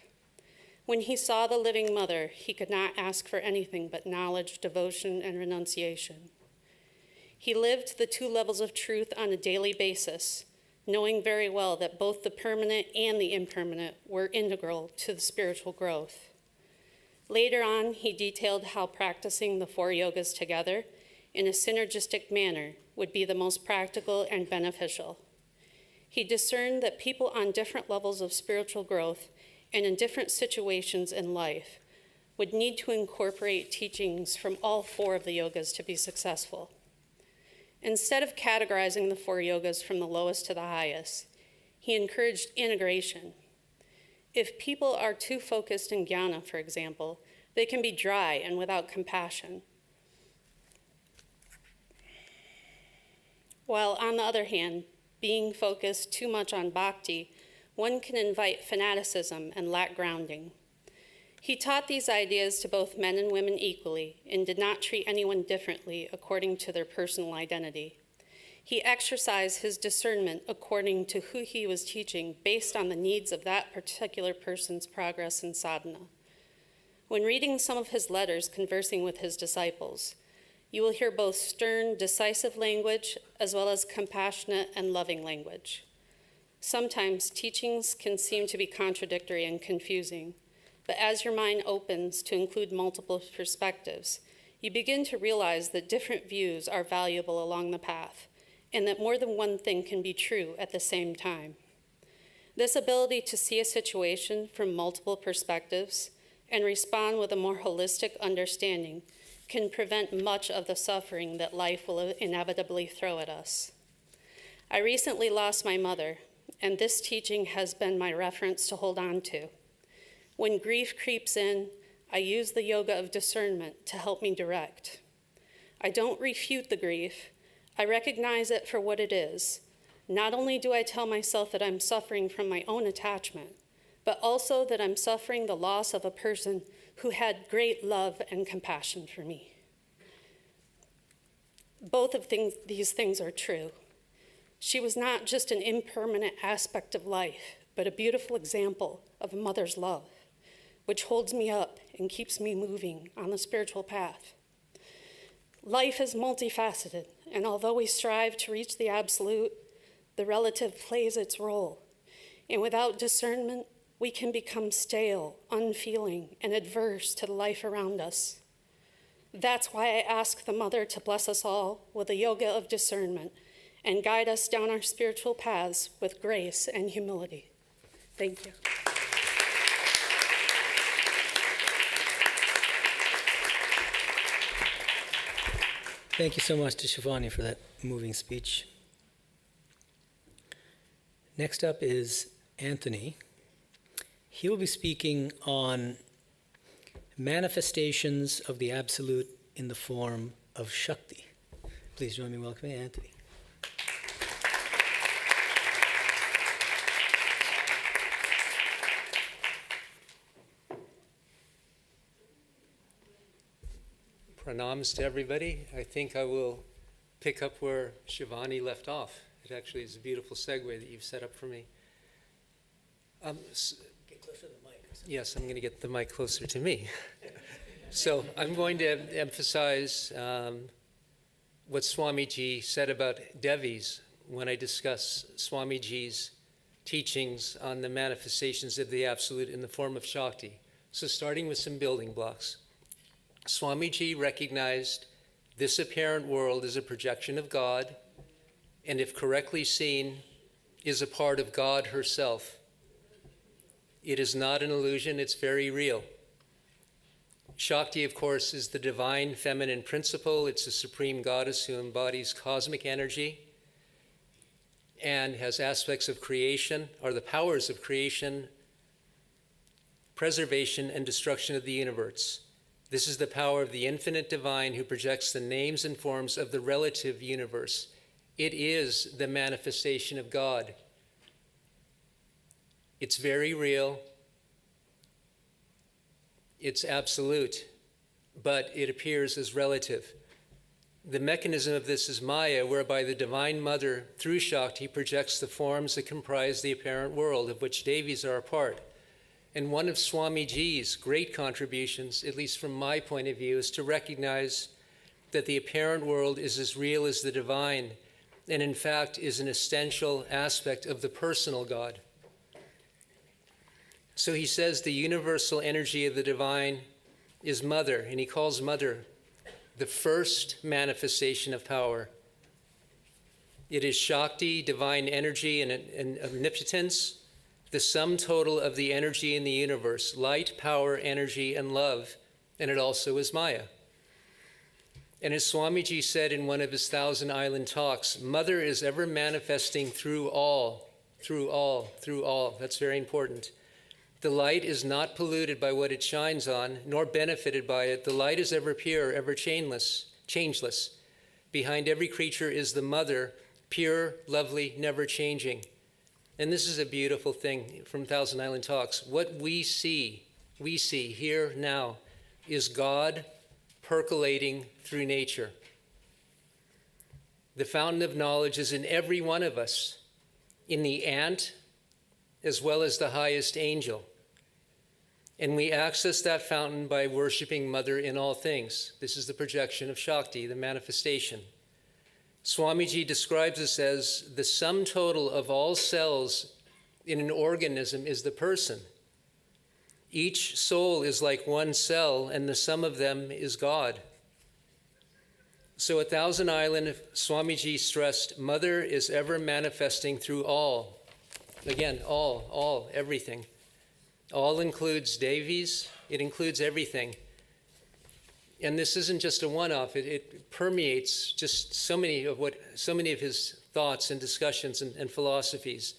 When he saw the living mother, he could not ask for anything but knowledge, devotion, and renunciation. He lived the two levels of truth on a daily basis, knowing very well that both the permanent and the impermanent were integral to the spiritual growth. Later on, he detailed how practicing the 4 yogas together in a synergistic manner would be the most practical and beneficial. He discerned that people on different levels of spiritual growth and in different situations in life would need to incorporate teachings from all 4 of the yogas to be successful. Instead of categorizing the 4 yogas from the lowest to the highest, he encouraged integration. If people are too focused in jnana, for example, they can be dry and without compassion. While on the other hand, being focused too much on bhakti, one can invite fanaticism and lack grounding. He taught these ideas to both men and women equally and did not treat anyone differently according to their personal identity. He exercised his discernment according to who he was teaching based on the needs of that particular person's progress in sadhana. When reading some of his letters conversing with his disciples, you will hear both stern, decisive language as well as compassionate and loving language. Sometimes teachings can seem to be contradictory and confusing, but as your mind opens to include multiple perspectives, you begin to realize that different views are valuable along the path, and that more than one thing can be true at the same time. This ability to see a situation from multiple perspectives and respond with a more holistic understanding can prevent much of the suffering that life will inevitably throw at us. I recently lost my mother, and this teaching has been my reference to hold on to. When grief creeps in, I use the yoga of discernment to help me direct. I don't refute the grief. I recognize it for what it is. Not only do I tell myself that I'm suffering from my own attachment, but also that I'm suffering the loss of a person who had great love and compassion for me. Both of these things are true. She was not just an impermanent aspect of life, but a beautiful example of a mother's love, which holds me up and keeps me moving on the spiritual path. Life is multifaceted, and although we strive to reach the absolute, the relative plays its role. And without discernment, we can become stale, unfeeling, and adverse to the life around us. That's why I ask the Mother to bless us all with a yoga of discernment and guide us down our spiritual paths with grace and humility. Thank you. Thank you so much to Shivani for that moving speech. Next up is Anthony. He will be speaking on manifestations of the Absolute in the form of Shakti. Please join me in welcoming Anthony. Pranams to everybody. I think I will pick up where Shivani left off. It actually is a beautiful segue that you've set up for me. Get closer to the mic. Yes, I'm going to get the mic closer to me. So I'm going to emphasize what Swamiji said about Devis when I discuss Swamiji's teachings on the manifestations of the Absolute in the form of Shakti. So starting with some building blocks. Swamiji recognized this apparent world is a projection of God, and if correctly seen, is a part of God herself. It is not an illusion, it's very real. Shakti, of course, is the divine feminine principle. It's a supreme goddess who embodies cosmic energy and has aspects of creation, or the powers of creation, preservation, and destruction of the universe. This is the power of the infinite divine who projects the names and forms of the relative universe. It is the manifestation of God. It's very real. It's absolute, but it appears as relative. The mechanism of this is Maya, whereby the Divine Mother, through Shakti, projects the forms that comprise the apparent world, of which Devis are a part. And one of Swamiji's great contributions, at least from my point of view, is to recognize that the apparent world is as real as the divine, and in fact is an essential aspect of the personal God. So he says the universal energy of the divine is Mother, and he calls Mother the first manifestation of power. It is Shakti, divine energy, and omnipotence, the sum total of the energy in the universe, light, power, energy, and love, and it also is Maya. And as Swamiji said in one of his Thousand Island talks, Mother is ever manifesting through all, through all, through all. That's very important. The light is not polluted by what it shines on, nor benefited by it. The light is ever pure, ever changeless. Behind every creature is the Mother, pure, lovely, never changing. And this is a beautiful thing from Thousand Island Talks. What we see here now, is God percolating through nature. The fountain of knowledge is in every one of us, in the ant as well as the highest angel. And we access that fountain by worshiping Mother in all things. This is the projection of Shakti, the manifestation. Swamiji describes this as the sum total of all cells in an organism is the person. Each soul is like one cell, and the sum of them is God. So at Thousand Island, Swamiji stressed, Mother is ever manifesting through all. Again, all, everything. All includes Devis, it includes everything. And this isn't just a one-off, it permeates just so many of his thoughts and discussions and philosophies.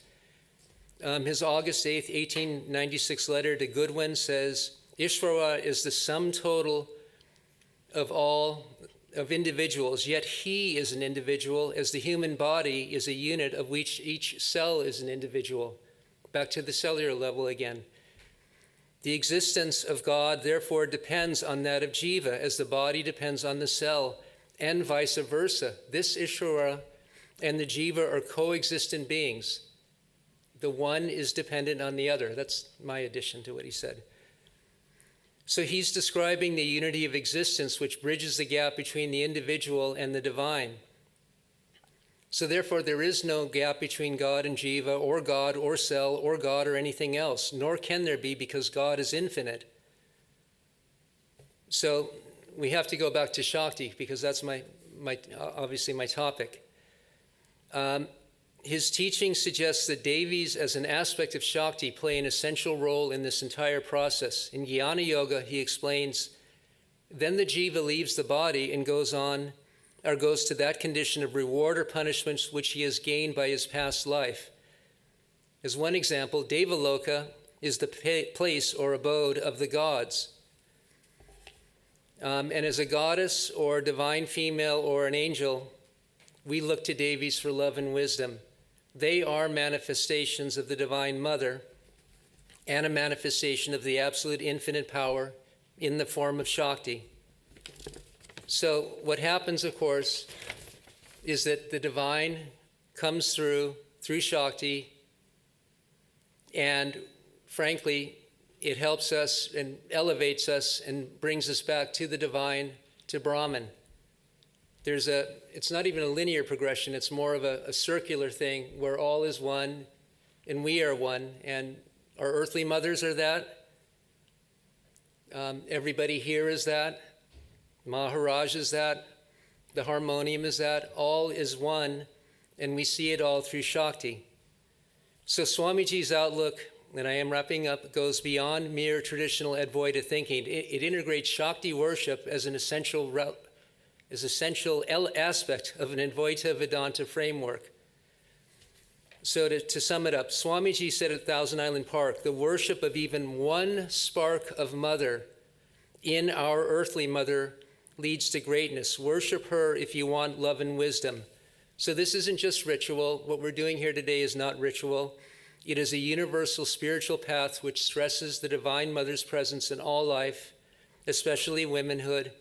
His August 8th, 1896 letter to Goodwin says, Ishvara is the sum total of individuals, yet he is an individual, as the human body is a unit of which each cell is an individual. Back to the cellular level again. The existence of God, therefore, depends on that of Jiva, as the body depends on the cell, and vice versa. This Ishvara and the Jiva are coexistent beings. The one is dependent on the other. That's my addition to what he said. So he's describing the unity of existence, which bridges the gap between the individual and the divine. So therefore, there is no gap between God and Jiva, or God or cell, or God or anything else, nor can there be, because God is infinite. So we have to go back to Shakti, because that's obviously my topic. His teaching suggests that Devis, as an aspect of Shakti, play an essential role in this entire process. In Jnana Yoga, he explains, then the Jiva leaves the body and goes to that condition of reward or punishment which he has gained by his past life. As one example, Devaloka is the place or abode of the gods. And as a goddess or divine female or an angel, we look to Devis for love and wisdom. They are manifestations of the Divine Mother and a manifestation of the absolute infinite power in the form of Shakti. So what happens, of course, is that the divine comes through Shakti, and frankly, it helps us and elevates us and brings us back to the divine, to Brahman. It's not even a linear progression, it's more of a circular thing where all is one and we are one, and our earthly mothers are that. Everybody here is that. Maharaj is that. The harmonium is that. All is one, and we see it all through Shakti. So Swamiji's outlook, and I am wrapping up, goes beyond mere traditional Advaita thinking. It integrates Shakti worship as an essential aspect of an Advaita Vedanta framework. So to sum it up, Swamiji said at Thousand Island Park, the worship of even one spark of mother in our earthly mother leads to greatness. Worship her if you want love and wisdom. So this isn't just ritual. What we're doing here today is not ritual. It is a universal spiritual path which stresses the Divine Mother's presence in all life, especially womanhood,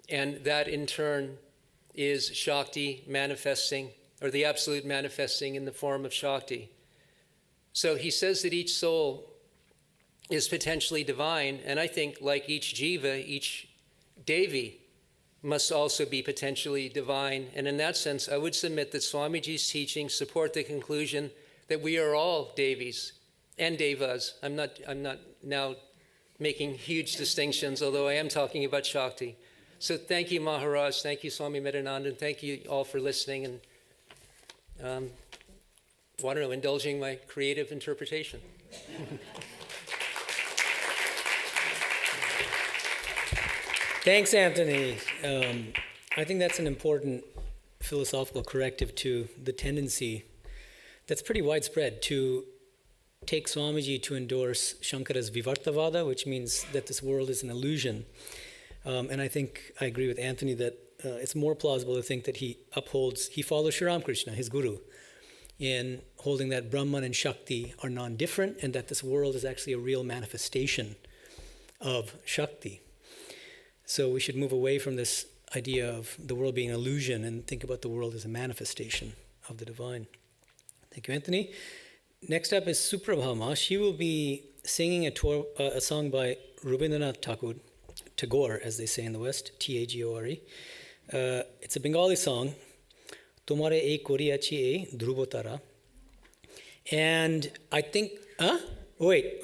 and that in turn is Shakti manifesting, or the absolute manifesting in the form of Shakti. So he says that each soul is potentially divine, and I think like each jiva, each Devi must also be potentially divine. And in that sense, I would submit that Swamiji's teachings support the conclusion that we are all Devis and Devas. I'm not now making huge distinctions, although I am talking about Shakti. So thank you, Maharaj. Thank you, Swami Vivekananda, and thank you all for listening and indulging my creative interpretation. Thanks, Anthony. I think that's an important philosophical corrective to the tendency that's pretty widespread to take Swamiji to endorse Shankara's Vivartavada, which means that this world is an illusion. And I think I agree with Anthony that it's more plausible to think that he follows Sri Ramakrishna, his guru, in holding that Brahman and Shakti are non-different and that this world is actually a real manifestation of Shakti. So we should move away from this idea of the world being an illusion and think about the world as a manifestation of the divine. Thank you, Anthony. Next up is Suprabhama. She will be singing a song by Rabindranath Tagore, as they say in the West, Tagore. It's a Bengali song, Tomare ei koriachi ei dhrubotara. And I think,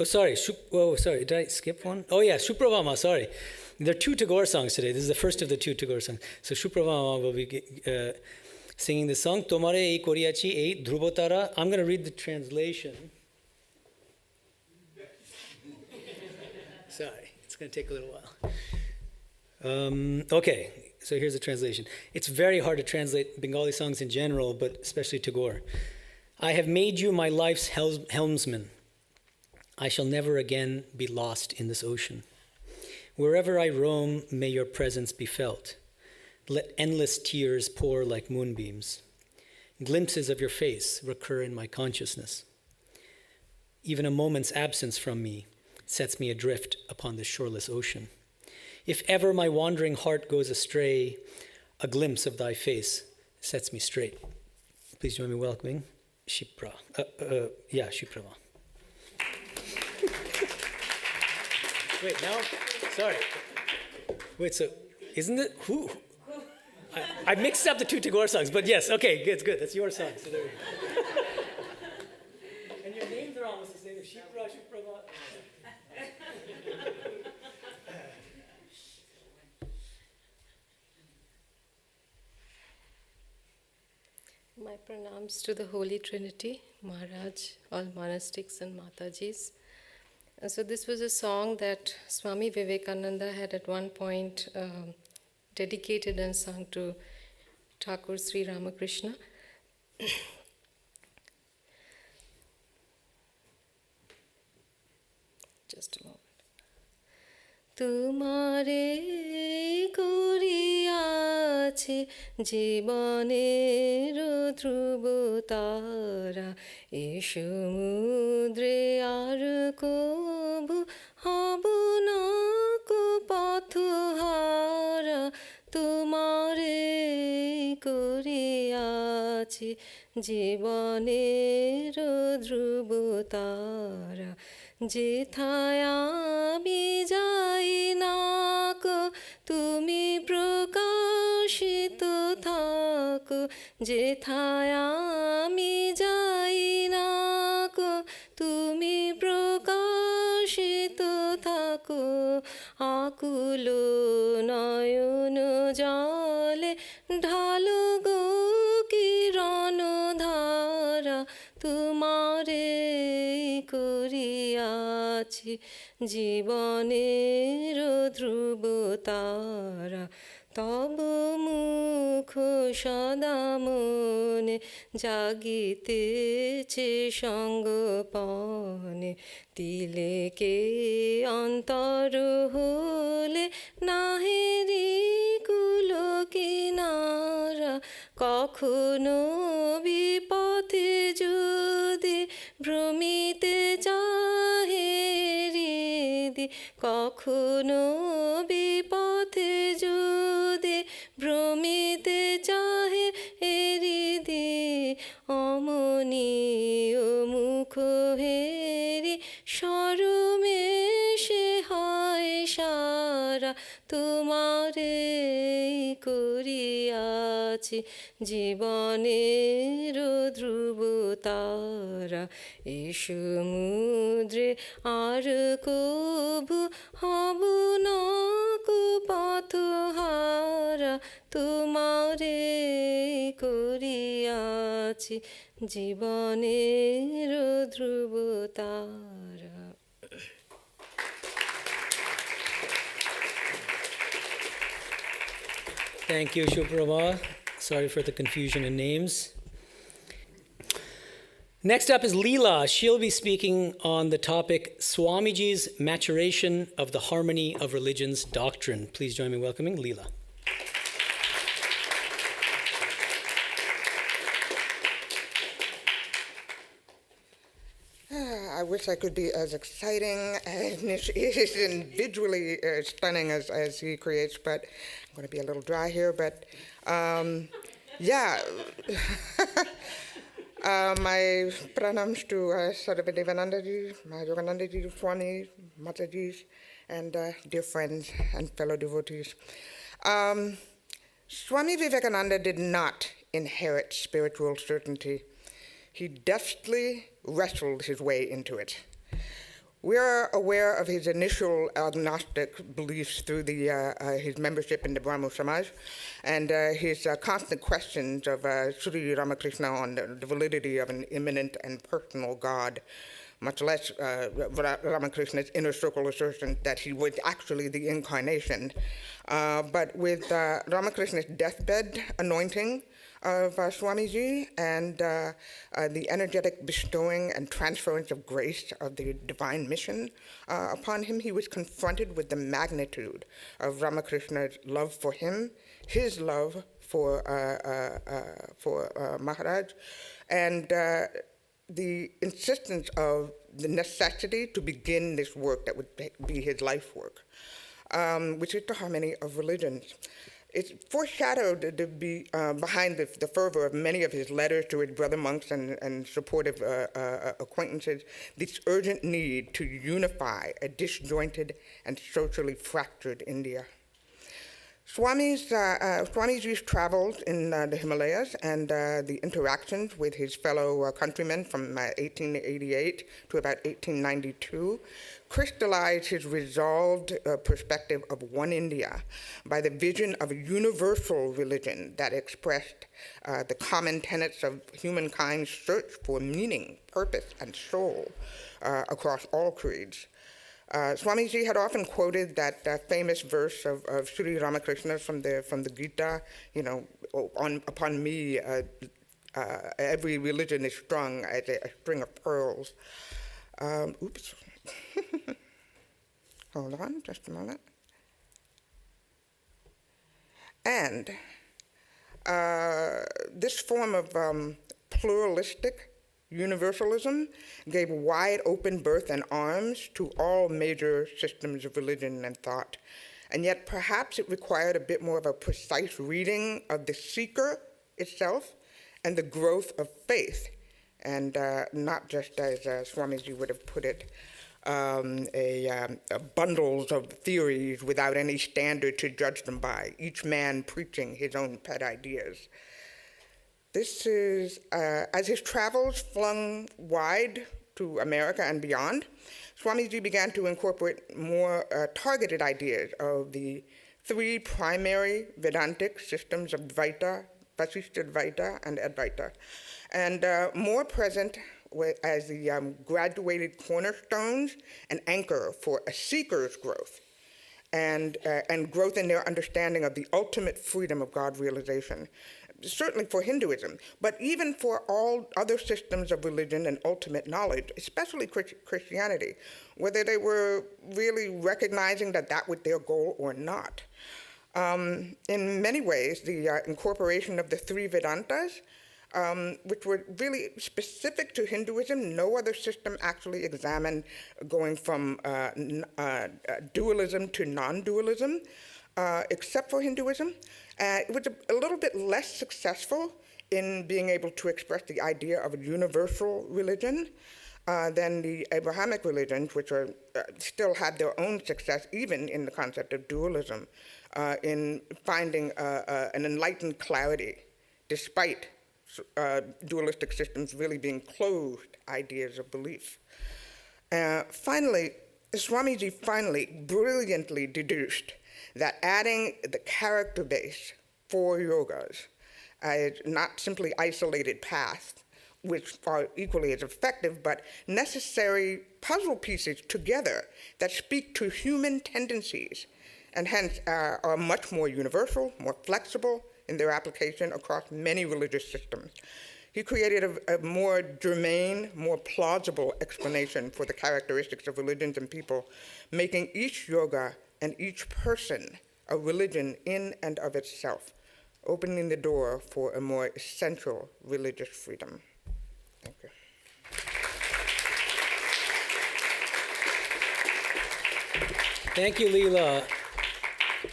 sorry, did I skip one? Oh yeah, Suprabhama, sorry. There are two Tagore songs today. This is the first of the two Tagore songs. So Suprabhama will be singing the song, Tomare ei koriachi ei dhrubotara. I'm going to read the translation. Sorry, it's going to take a little while. Okay, so here's the translation. It's very hard to translate Bengali songs in general, but especially Tagore. I have made you my life's helmsman. I shall never again be lost in this ocean. Wherever I roam, may your presence be felt. Let endless tears pour like moonbeams. Glimpses of your face recur in my consciousness. Even a moment's absence from me sets me adrift upon the shoreless ocean. If ever my wandering heart goes astray, a glimpse of thy face sets me straight. Please join me in welcoming Shipra. Shiprava. Wait, now, sorry. Wait, so isn't it, who? I mixed up the two Tagore songs, but yes, okay, good. That's your song. So there we go. And your names are almost the same. Shipra, Shiprava. My pranams to the Holy Trinity, Maharaj, all monastics and Matajis. And so this was a song that Swami Vivekananda had at one point dedicated and sung to Thakur Sri Ramakrishna. Just a moment. তোমারে করিয়াছে জীবনের ধ্রুব তারা এ সমুদ্রে আর কবু হব না কো পথহারা তোমারে করিয়াছে জীবনের ধ্রুব তারা যেথায় আমি যাই না কো তুমি প্রকাশিত থাকো যেথায় আমি যাই না কো তুমি প্রকাশিত থাকো আকুল নয়ন জলে ঢালো গো কিরণ ধারা তোমারে করিয়াছি জীবনের ধ্রুব তারা তব মুখ সদা মনে জাগিতেছে সঙ্গপনে তিলেকে অন্তর হলে নাহেরি কুল কিনারা কখনো বিপথে যদি ভ্রমিতে চাহে হৃদি কখনো বিপথে যদি ভ্রমিতে চাহে হৃদি অমনীয় মুখ হেরি সরমে সে হয় সারা তোমারে করিয়াছি জীবনের ধ্রুব তারা এ সমুদ্রে আর কবু হব না কো পথহারা তোমারে করিয়াছি জীবনের ধ্রুব তারা Thank you, Shuprabha. Sorry for the confusion in names. Next up is Leela. She'll be speaking on the topic Swamiji's Maturation of the Harmony of Religions Doctrine. Please join me in welcoming Leela. I wish I could be as exciting and individually stunning as he creates, but I'm going to be a little dry here. But yeah, my pranams to Sarva Devananda ji, Mahayogananda ji, Swami, Mataji, and dear friends and fellow devotees. Swami Vivekananda did not inherit spiritual certainty. He deftly wrestled his way into it. We are aware of his initial agnostic beliefs through his membership in the Brahmo Samaj and his constant questions of Sri Ramakrishna on the validity of an immanent and personal God, much less Ramakrishna's inner circle assertion that he was actually the incarnation. But with Ramakrishna's deathbed anointing of Swamiji and the energetic bestowing and transference of grace of the divine mission upon him, he was confronted with the magnitude of Ramakrishna's love for him, his love for Maharaj, and the insistence of the necessity to begin this work that would be his life work, which is the harmony of religions. It's foreshadowed to be behind the fervor of many of his letters to his brother monks and supportive acquaintances, this urgent need to unify a disjointed and socially fractured India. Swamiji's travels in the Himalayas and the interactions with his fellow countrymen from 1888 to about 1892 crystallized his resolved perspective of one India by the vision of a universal religion that expressed the common tenets of humankind's search for meaning, purpose, and soul across all creeds. Swamiji had often quoted that famous verse of Sri Ramakrishna from the Gita, you know, upon me every religion is strung as a string of pearls. Oops. Hold on, just a moment. And this form of pluralistic universalism gave wide open birth and arms to all major systems of religion and thought. And yet perhaps it required a bit more of a precise reading of the seeker itself and the growth of faith, and not just as Swamiji would have put it. bundles of theories without any standard to judge them by, each man preaching his own pet ideas. This is, as his travels flung wide to America and beyond, Swamiji began to incorporate more targeted ideas of the three primary Vedantic systems of Dvaita, Vasishtha-Dvaita, and Advaita, and more present as the graduated cornerstones and anchor for a seeker's growth and growth in their understanding of the ultimate freedom of God realization, certainly for Hinduism, but even for all other systems of religion and ultimate knowledge, especially Christianity, whether they were really recognizing that that was their goal or not. In many ways, the incorporation of the three Vedantas, which were really specific to Hinduism, no other system actually examined going from dualism to non-dualism, except for Hinduism. It was a little bit less successful in being able to express the idea of a universal religion than the Abrahamic religions, which are, still had their own success, even in the concept of dualism, in finding an enlightened clarity, despite dualistic systems really being closed ideas of belief. Finally, Swamiji brilliantly deduced that adding the character base for yogas as not simply isolated paths, which are equally as effective, but necessary puzzle pieces together that speak to human tendencies and hence are much more universal, more flexible in their application across many religious systems. He created a more germane, more plausible explanation for the characteristics of religions and people, making each yoga and each person a religion in and of itself, opening the door for a more essential religious freedom. Thank you. Thank you, Leela.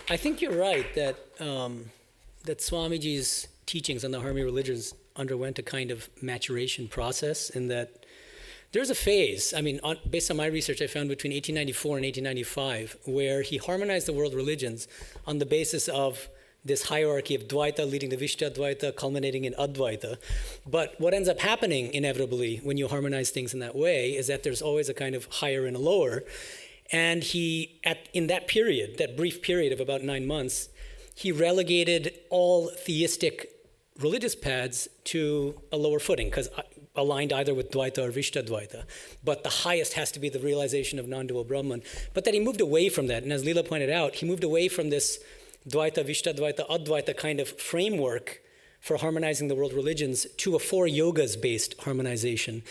I think you're right that that Swamiji's teachings on the harmony of religions underwent a kind of maturation process, in that there's a phase, I mean, based on my research, I found between 1894 and 1895, where he harmonized the world religions on the basis of this hierarchy of Dvaita leading to Vishishtadvaita, culminating in Advaita. But what ends up happening inevitably when you harmonize things in that way is that there's always a kind of higher and a lower. And he, in that period, that brief period of about 9 months, he relegated all theistic religious paths to a lower footing, because aligned either with Dvaita or Vishishtadvaita. But the highest has to be the realization of non-dual Brahman. But that he moved away from that. And as Leela pointed out, he moved away from this Dvaita, Vishishtadvaita, Advaita kind of framework for harmonizing the world religions to a 4 yogas-based harmonization.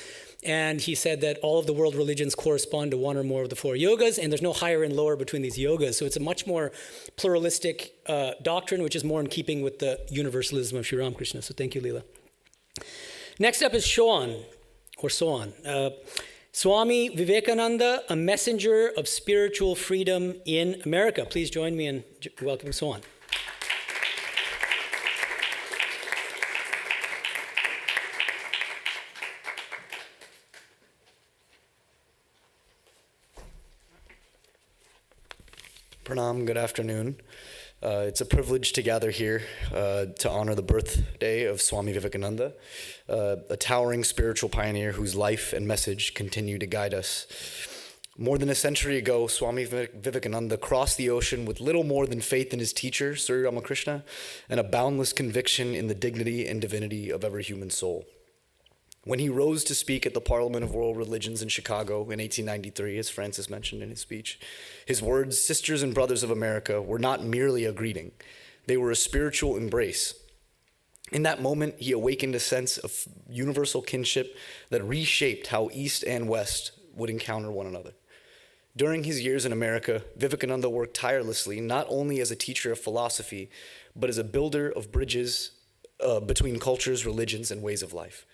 And he said that all of the world religions correspond to one or more of the 4 yogas, and there's no higher and lower between these yogas. So it's a much more pluralistic doctrine, which is more in keeping with the universalism of Sri Ramakrishna. So thank you, Leela. Next up is Soan. Swami Vivekananda, a messenger of spiritual freedom in America. Please join me in welcoming Soan. Pranam, good afternoon. It's a privilege to gather here to honor the birthday of Swami Vivekananda, a towering spiritual pioneer whose life and message continue to guide us. More than a century ago, Swami Vivekananda crossed the ocean with little more than faith in his teacher, Sri Ramakrishna, and a boundless conviction in the dignity and divinity of every human soul. When he rose to speak at the Parliament of World Religions in Chicago in 1893, as Francis mentioned in his speech, his words, "Sisters and brothers of America," were not merely a greeting. They were a spiritual embrace. In that moment, he awakened a sense of universal kinship that reshaped how East and West would encounter one another. During his years in America, Vivekananda worked tirelessly, not only as a teacher of philosophy, but as a builder of bridges between cultures, religions, and ways of life.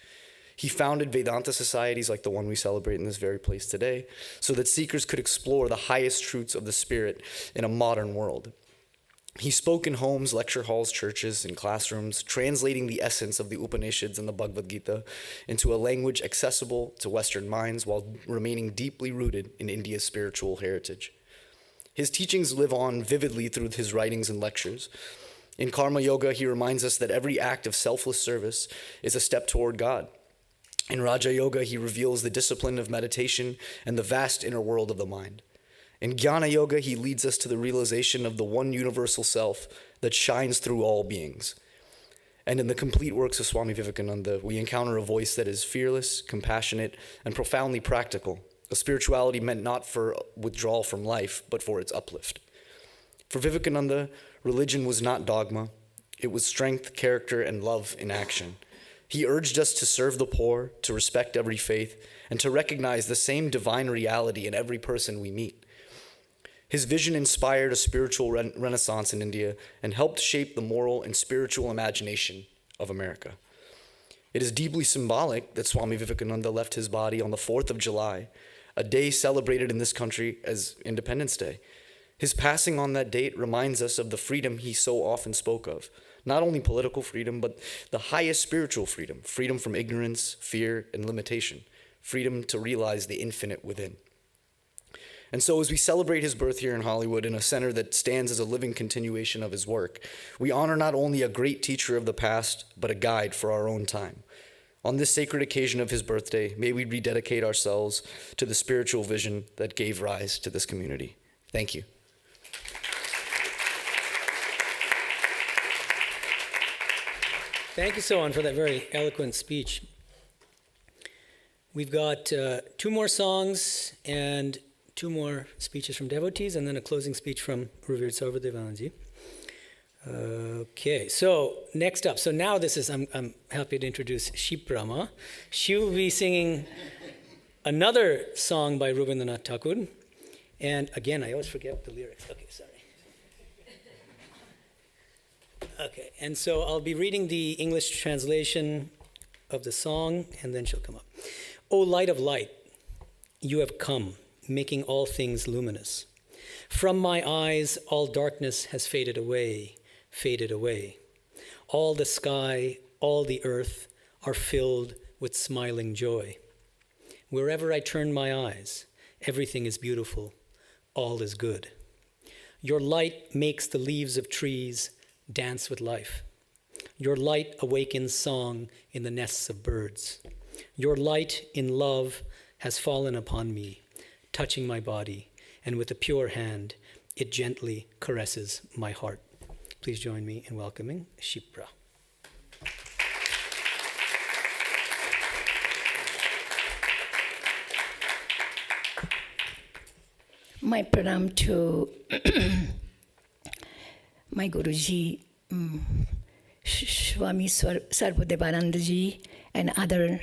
He founded Vedanta societies like the one we celebrate in this very place today, so that seekers could explore the highest truths of the spirit in a modern world. He spoke in homes, lecture halls, churches, and classrooms, translating the essence of the Upanishads and the Bhagavad Gita into a language accessible to Western minds while remaining deeply rooted in India's spiritual heritage. His teachings live on vividly through his writings and lectures. In Karma Yoga, he reminds us that every act of selfless service is a step toward God. In Raja Yoga, he reveals the discipline of meditation and the vast inner world of the mind. In Jnana Yoga, he leads us to the realization of the one universal self that shines through all beings. And in the complete works of Swami Vivekananda, we encounter a voice that is fearless, compassionate, and profoundly practical, a spirituality meant not for withdrawal from life, but for its uplift. For Vivekananda, religion was not dogma. It was strength, character, and love in action. He urged us to serve the poor, to respect every faith, and to recognize the same divine reality in every person we meet. His vision inspired a spiritual renaissance in India and helped shape the moral and spiritual imagination of America. It is deeply symbolic that Swami Vivekananda left his body on the 4th of July, a day celebrated in this country as Independence Day. His passing on that date reminds us of the freedom he so often spoke of, not only political freedom, but the highest spiritual freedom, freedom from ignorance, fear, and limitation, freedom to realize the infinite within. And so as we celebrate his birth here in Hollywood in a center that stands as a living continuation of his work, we honor not only a great teacher of the past, but a guide for our own time. On this sacred occasion of his birthday, may we rededicate ourselves to the spiritual vision that gave rise to this community. Thank you. Thank you, Sohan, for that very eloquent speech. We've got 2 more songs and 2 more speeches from devotees, and then a closing speech from Revered Sarvadevanji. Okay, so next up. So now this is, I'm happy to introduce Shiprama. She will be singing another song by Rabindranath Tagore. And again, I always forget the lyrics. Okay, sorry. Okay, and so I'll be reading the English translation of the song, and then she'll come up. O light of light, you have come, making all things luminous. From my eyes, all darkness has faded away, faded away. All the sky, all the earth are filled with smiling joy. Wherever I turn my eyes, everything is beautiful, all is good. Your light makes the leaves of trees dance with life. Your light awakens song in the nests of birds. Your light in love has fallen upon me, touching my body, and with a pure hand, it gently caresses my heart. Please join me in welcoming Shipra. My pranam to my Guruji, Swami Sarvadevananda ji, and other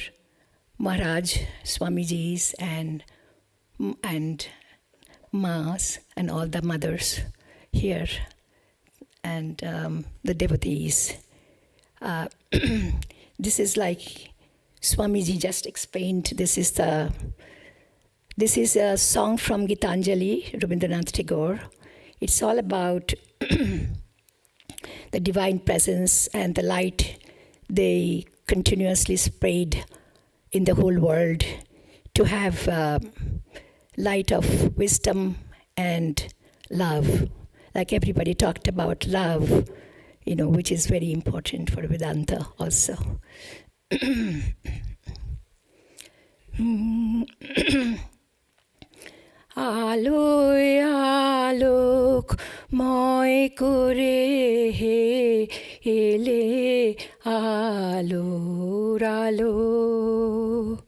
Maharaj, Swamijis, and Ma's, and all the mothers here, and the devotees. This is like Swamiji just explained. This is a song from Gitanjali, Rabindranath Tagore. It's all about the divine presence and the light they continuously spread in the whole world to have light of wisdom and love. Like everybody talked about love, which is very important for Vedanta also. Aloy alok moy kore he ele alor alo.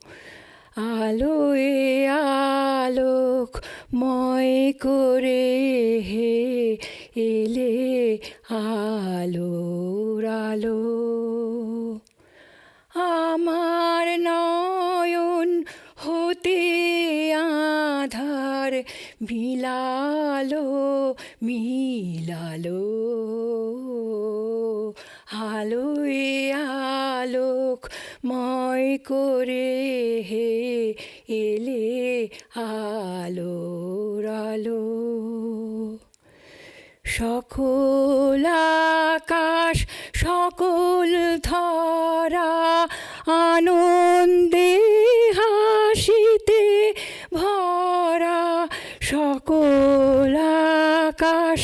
Aloy alok moy kore he ele alor alo. Amar নয়ন হতে আধার মিলালো মিলালো আলোয় আলোক ময় করে হে এলে আলোর আলো সকল আকাশ সকল ধরা আনন্দে হাসিতে ভরা সকল আকাশ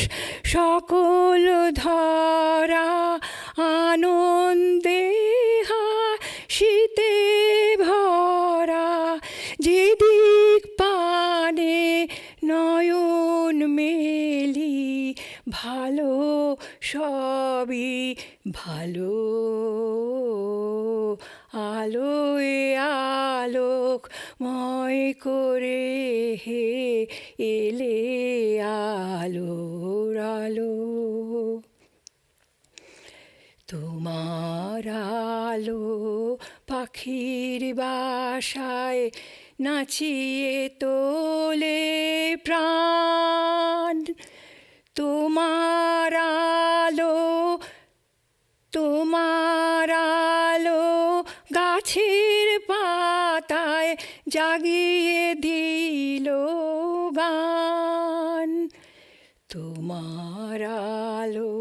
সকল ধরা আনন্দে হাসিতে ভরা যেদিক পানে নয়ন মেলি ভালো সবই ভালো আলোয় আলোকময় করে হে এলে আলোর আলো তোমার আলো পাখির বাসায় নাচিয়ে তোলে প্রাণ তোমার আলো গাছের পাতায় জাগিয়ে দিল গান তোমার আলো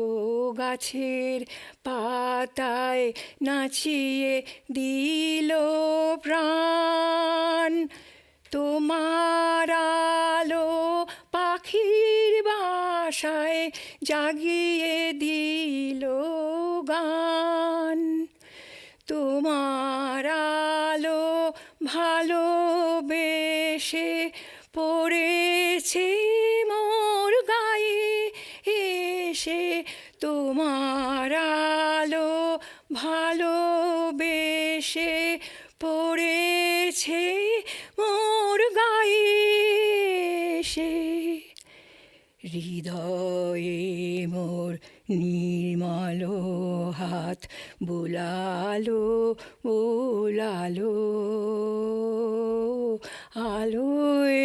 গাছের পাতায় নাচিয়ে দিল প্রাণ তোমার আলো পাখির বাসায় জাগিয়ে দিল গান তোমার আলো ভালোবেসে পড়েছে মোর গায়ে এসে তোমার আলো ভালোবেসে পড়েছে মোর গায়ে এসে হৃদয়ে মোর নির্মল হাত বুলালো বুলালো আলোয়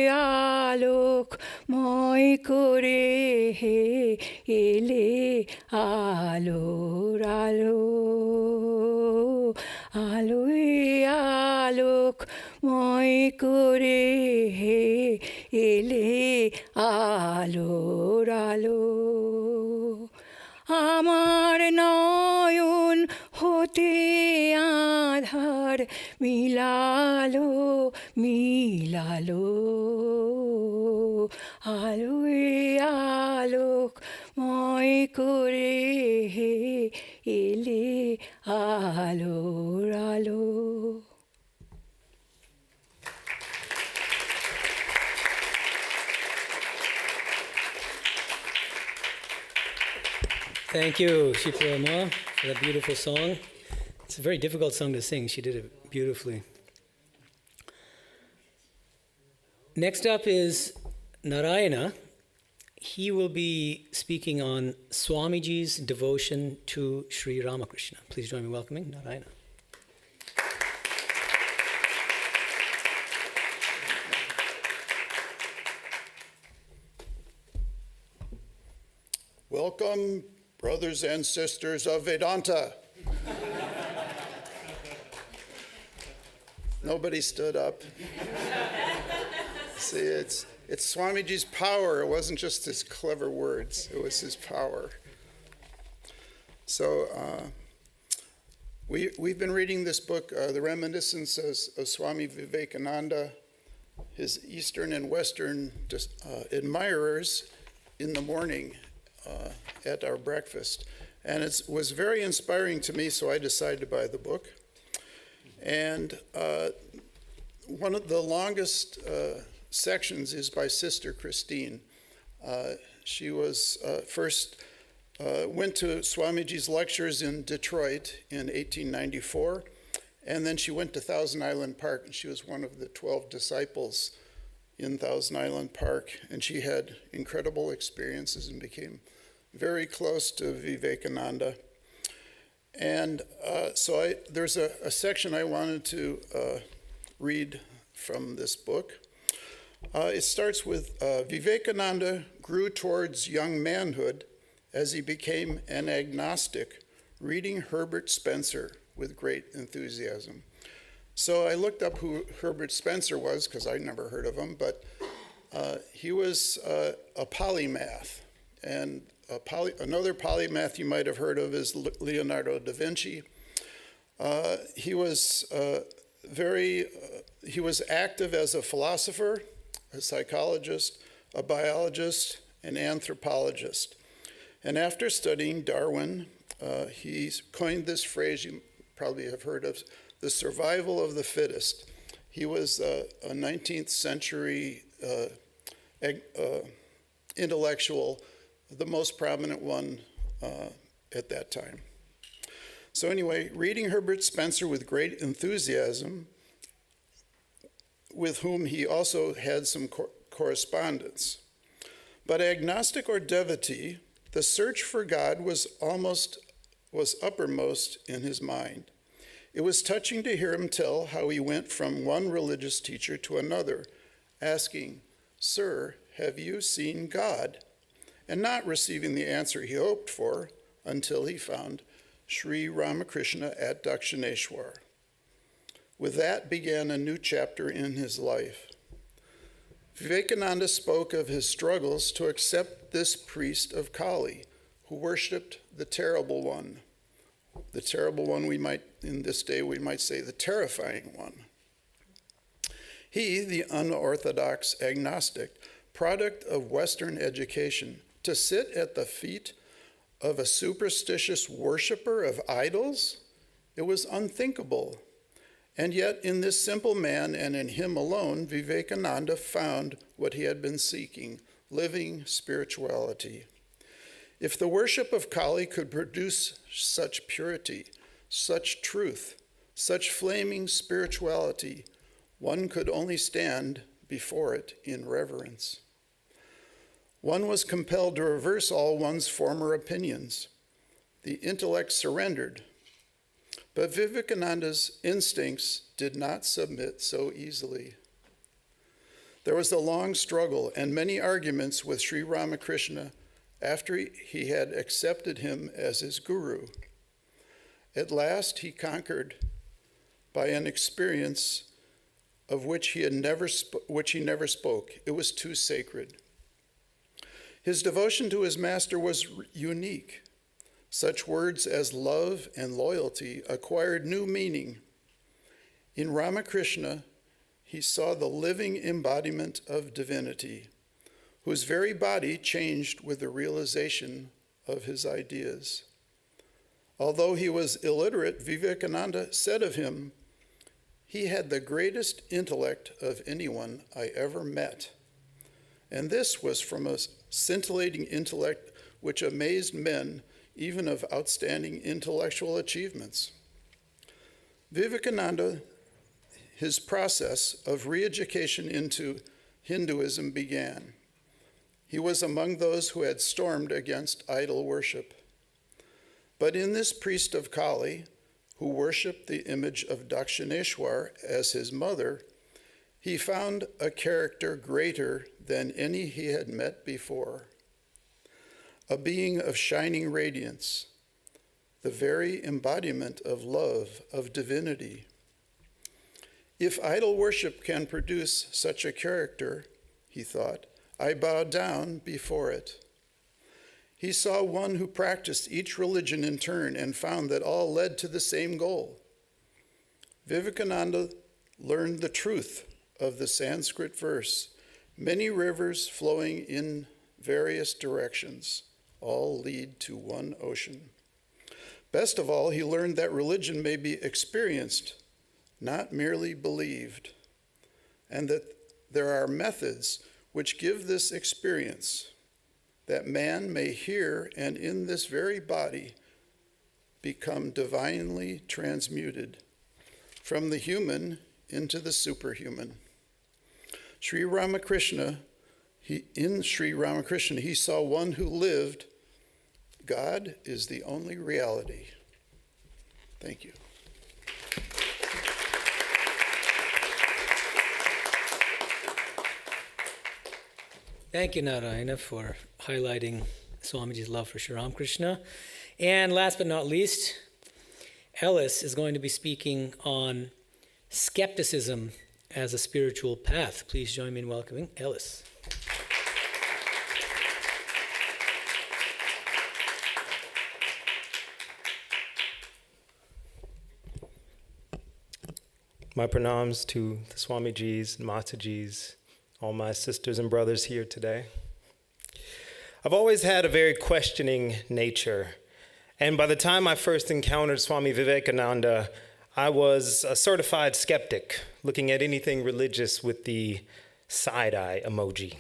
আলোকময় করে হে এলে আলোর আলো আলোয় আলোকময় করে হে এলে আলোর আলো আমার নয়ন হতে আধার মিলালো মিলালো আলোয় আলোকময় করে হে এলে আলোর আলো Thank you, Shikra Ma, for that beautiful song. It's a very difficult song to sing. She did it beautifully. Next up is Narayana. He will be speaking on Swamiji's devotion to Sri Ramakrishna. Please join me in welcoming Narayana. Welcome, brothers and sisters of Vedanta. Nobody stood up. See, it's Swamiji's power. It wasn't just his clever words. It was his power. So we've been reading this book, The Reminiscences of Swami Vivekananda, his Eastern and Western admirers in the morning at our breakfast. And it was very inspiring to me, so I decided to buy the book. And one of the longest sections is by Sister Christine. She was went to Swamiji's lectures in Detroit in 1894, and then she went to Thousand Island Park, and she was one of the 12 disciples in Thousand Island Park, and she had incredible experiences and became very close to Vivekananda. And so there's a section I wanted to read from this book. It starts with Vivekananda grew towards young manhood as he became an agnostic, reading Herbert Spencer with great enthusiasm. So I looked up who Herbert Spencer was, because I'd never heard of him, but he was a polymath. and another polymath you might have heard of is Leonardo da Vinci. He was active as a philosopher, a psychologist, a biologist, an anthropologist. And after studying Darwin, he coined this phrase you probably have heard of, the survival of the fittest. He was a 19th century intellectual, the most prominent one at that time. So anyway, reading Herbert Spencer with great enthusiasm, with whom he also had some correspondence. But agnostic or devotee, the search for God was uppermost in his mind. It was touching to hear him tell how he went from one religious teacher to another, asking, "Sir, have you seen God?" and not receiving the answer he hoped for until he found Sri Ramakrishna at Dakshineshwar. With that began a new chapter in his life. Vivekananda spoke of his struggles to accept this priest of Kali, who worshipped the terrible one. The terrible one, in this day, we might say the terrifying one. He, the unorthodox agnostic, product of Western education, to sit at the feet of a superstitious worshiper of idols, it was unthinkable. And yet, in this simple man and in him alone, Vivekananda found what he had been seeking, living spirituality. If the worship of Kali could produce such purity, such truth, such flaming spirituality, one could only stand before it in reverence. One was compelled to reverse all one's former opinions. The intellect surrendered. But Vivekananda's instincts did not submit so easily. There was a long struggle and many arguments with Sri Ramakrishna after he had accepted him as his guru. At last he conquered by an experience of which he never spoke. It was too sacred. His devotion to his master was unique. Such words as love and loyalty acquired new meaning. In Ramakrishna, he saw the living embodiment of divinity, whose very body changed with the realization of his ideas. Although he was illiterate, Vivekananda said of him, "He had the greatest intellect of anyone I ever met." And this was from a scintillating intellect which amazed men even of outstanding intellectual achievements. Vivekananda, his process of re-education into Hinduism began. He was among those who had stormed against idol worship. But in this priest of Kali, who worshipped the image of Dakshineshwar as his mother, he found a character greater than any he had met before. A being of shining radiance, the very embodiment of love, of divinity. If idol worship can produce such a character, he thought, I bow down before it. He saw one who practiced each religion in turn and found that all led to the same goal. Vivekananda learned the truth of the Sanskrit verse, many rivers flowing in various directions, all lead to one ocean. Best of all, he learned that religion may be experienced, not merely believed, and that there are methods which give this experience, that man may hear and in this very body become divinely transmuted from the human into the superhuman. Sri Ramakrishna, he saw one who lived, God is the only reality. Thank you. Thank you, Narayana, for highlighting Swamiji's love for Sri Ramakrishna. And last but not least, Ellis is going to be speaking on skepticism as a spiritual path. Please join me in welcoming Ellis. My pranams to the Swamijis and Matajis, all my sisters and brothers here today. I've always had a very questioning nature, and by the time I first encountered Swami Vivekananda, I was a certified skeptic, looking at anything religious with the side-eye emoji.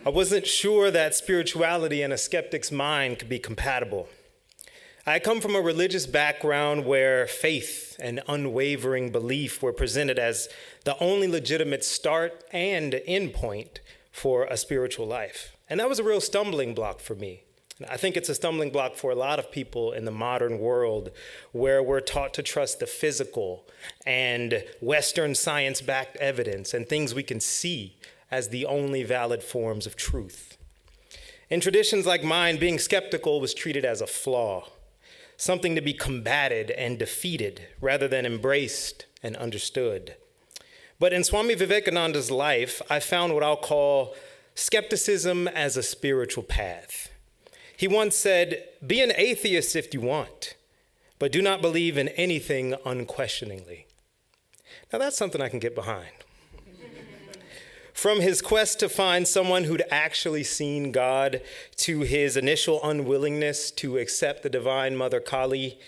I wasn't sure that spirituality and a skeptic's mind could be compatible. I come from a religious background where faith and unwavering belief were presented as the only legitimate start and end point for a spiritual life. And that was a real stumbling block for me. I think it's a stumbling block for a lot of people in the modern world where we're taught to trust the physical and Western science-backed evidence and things we can see as the only valid forms of truth. In traditions like mine, being skeptical was treated as a flaw, something to be combated and defeated rather than embraced and understood. But in Swami Vivekananda's life, I found what I'll call skepticism as a spiritual path. He once said, "Be an atheist if you want, but do not believe in anything unquestioningly." Now that's something I can get behind. From his quest to find someone who'd actually seen God to his initial unwillingness to accept the Divine Mother Kali,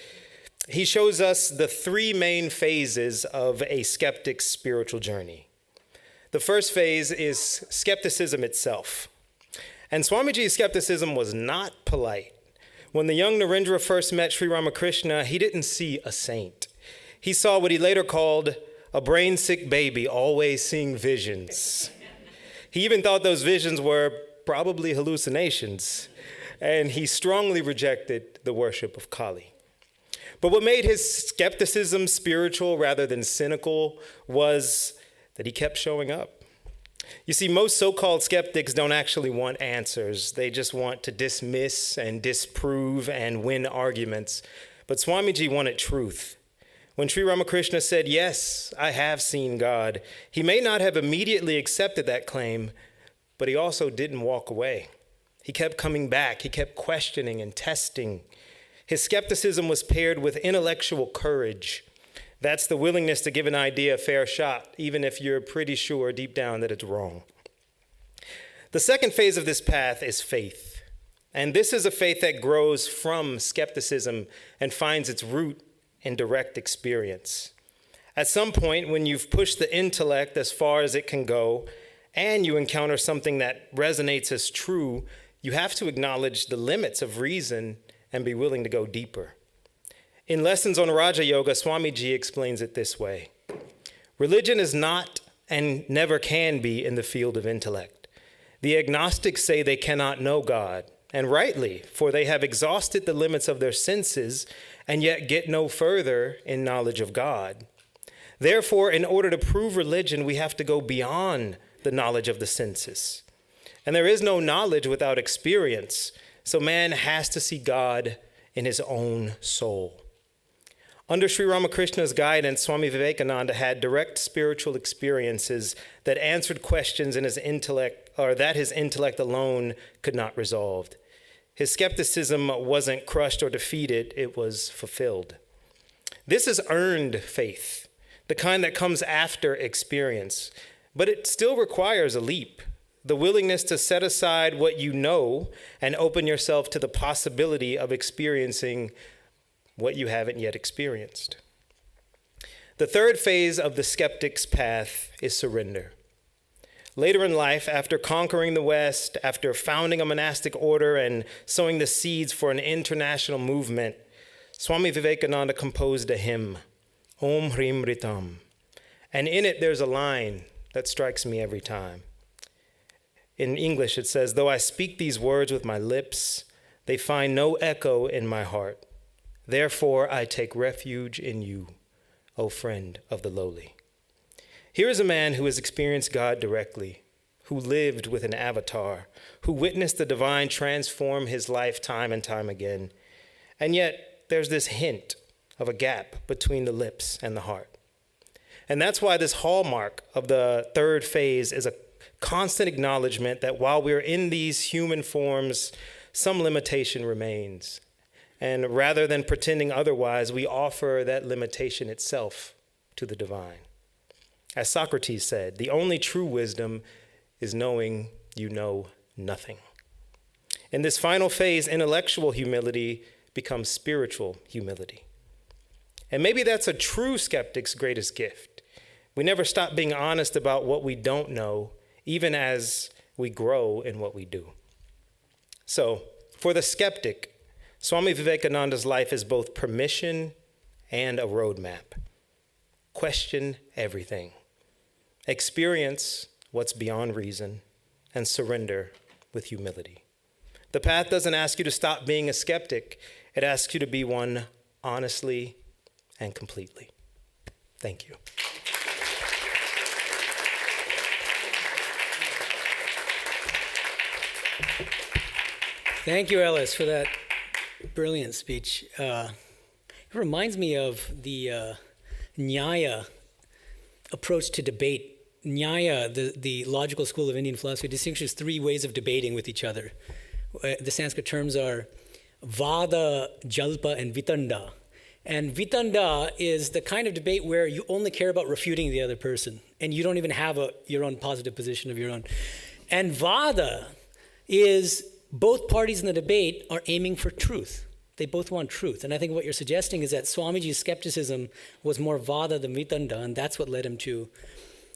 he shows us the three main phases of a skeptic's spiritual journey. The first phase is skepticism itself. And Swamiji's skepticism was not polite. When the young Narendra first met Sri Ramakrishna, he didn't see a saint. He saw what he later called a brain-sick baby always seeing visions. He even thought those visions were probably hallucinations, and he strongly rejected the worship of Kali. But what made his skepticism spiritual rather than cynical was that he kept showing up. You see, most so-called skeptics don't actually want answers. They just want to dismiss and disprove and win arguments. But Swamiji wanted truth. When Sri Ramakrishna said, "Yes, I have seen God," he may not have immediately accepted that claim, but he also didn't walk away. He kept coming back. He kept questioning and testing. His skepticism was paired with intellectual courage. That's the willingness to give an idea a fair shot, even if you're pretty sure deep down that it's wrong. The second phase of this path is faith. And this is a faith that grows from skepticism and finds its root in direct experience. At some point, when you've pushed the intellect as far as it can go, and you encounter something that resonates as true, you have to acknowledge the limits of reason and be willing to go deeper. In Lessons on Raja Yoga, Swamiji explains it this way: religion is not and never can be in the field of intellect. The agnostics say they cannot know God, and rightly, for they have exhausted the limits of their senses and yet get no further in knowledge of God. Therefore, in order to prove religion, we have to go beyond the knowledge of the senses. And there is no knowledge without experience, so man has to see God in his own soul. Under Sri Ramakrishna's guidance, Swami Vivekananda had direct spiritual experiences that answered questions in his intellect, or that his intellect alone could not resolve. His skepticism wasn't crushed or defeated, it was fulfilled. This is earned faith, the kind that comes after experience, but it still requires a leap, the willingness to set aside what you know and open yourself to the possibility of experiencing what you haven't yet experienced. The third phase of the skeptic's path is surrender. Later in life, after conquering the West, after founding a monastic order and sowing the seeds for an international movement, Swami Vivekananda composed a hymn, Om Hrim Ritam. And in it, there's a line that strikes me every time. In English, it says, "Though I speak these words with my lips, they find no echo in my heart. Therefore, I take refuge in you, O friend of the lowly." Here is a man who has experienced God directly, who lived with an avatar, who witnessed the divine transform his life time and time again. And yet, there's this hint of a gap between the lips and the heart. And that's why this hallmark of the third phase is a constant acknowledgement that while we're in these human forms, some limitation remains. And rather than pretending otherwise, we offer that limitation itself to the divine. As Socrates said, the only true wisdom is knowing you know nothing. In this final phase, intellectual humility becomes spiritual humility. And maybe that's a true skeptic's greatest gift. We never stop being honest about what we don't know, even as we grow in what we do. So, for the skeptic, Swami Vivekananda's life is both permission and a roadmap. Question everything. Experience what's beyond reason and surrender with humility. The path doesn't ask you to stop being a skeptic. It asks you to be one honestly and completely. Thank you. Thank you, Ellis, for that brilliant speech. It reminds me of the Nyaya approach to debate. Nyaya, the logical school of Indian philosophy, distinguishes three ways of debating with each other. The Sanskrit terms are Vada, Jalpa, and Vitanda. And Vitanda is the kind of debate where you only care about refuting the other person, and you don't even have your own positive position of your own. And Vada is both parties in the debate are aiming for truth. They both want truth. And I think what you're suggesting is that Swamiji's skepticism was more Vada than Vitanda, and that's what led him to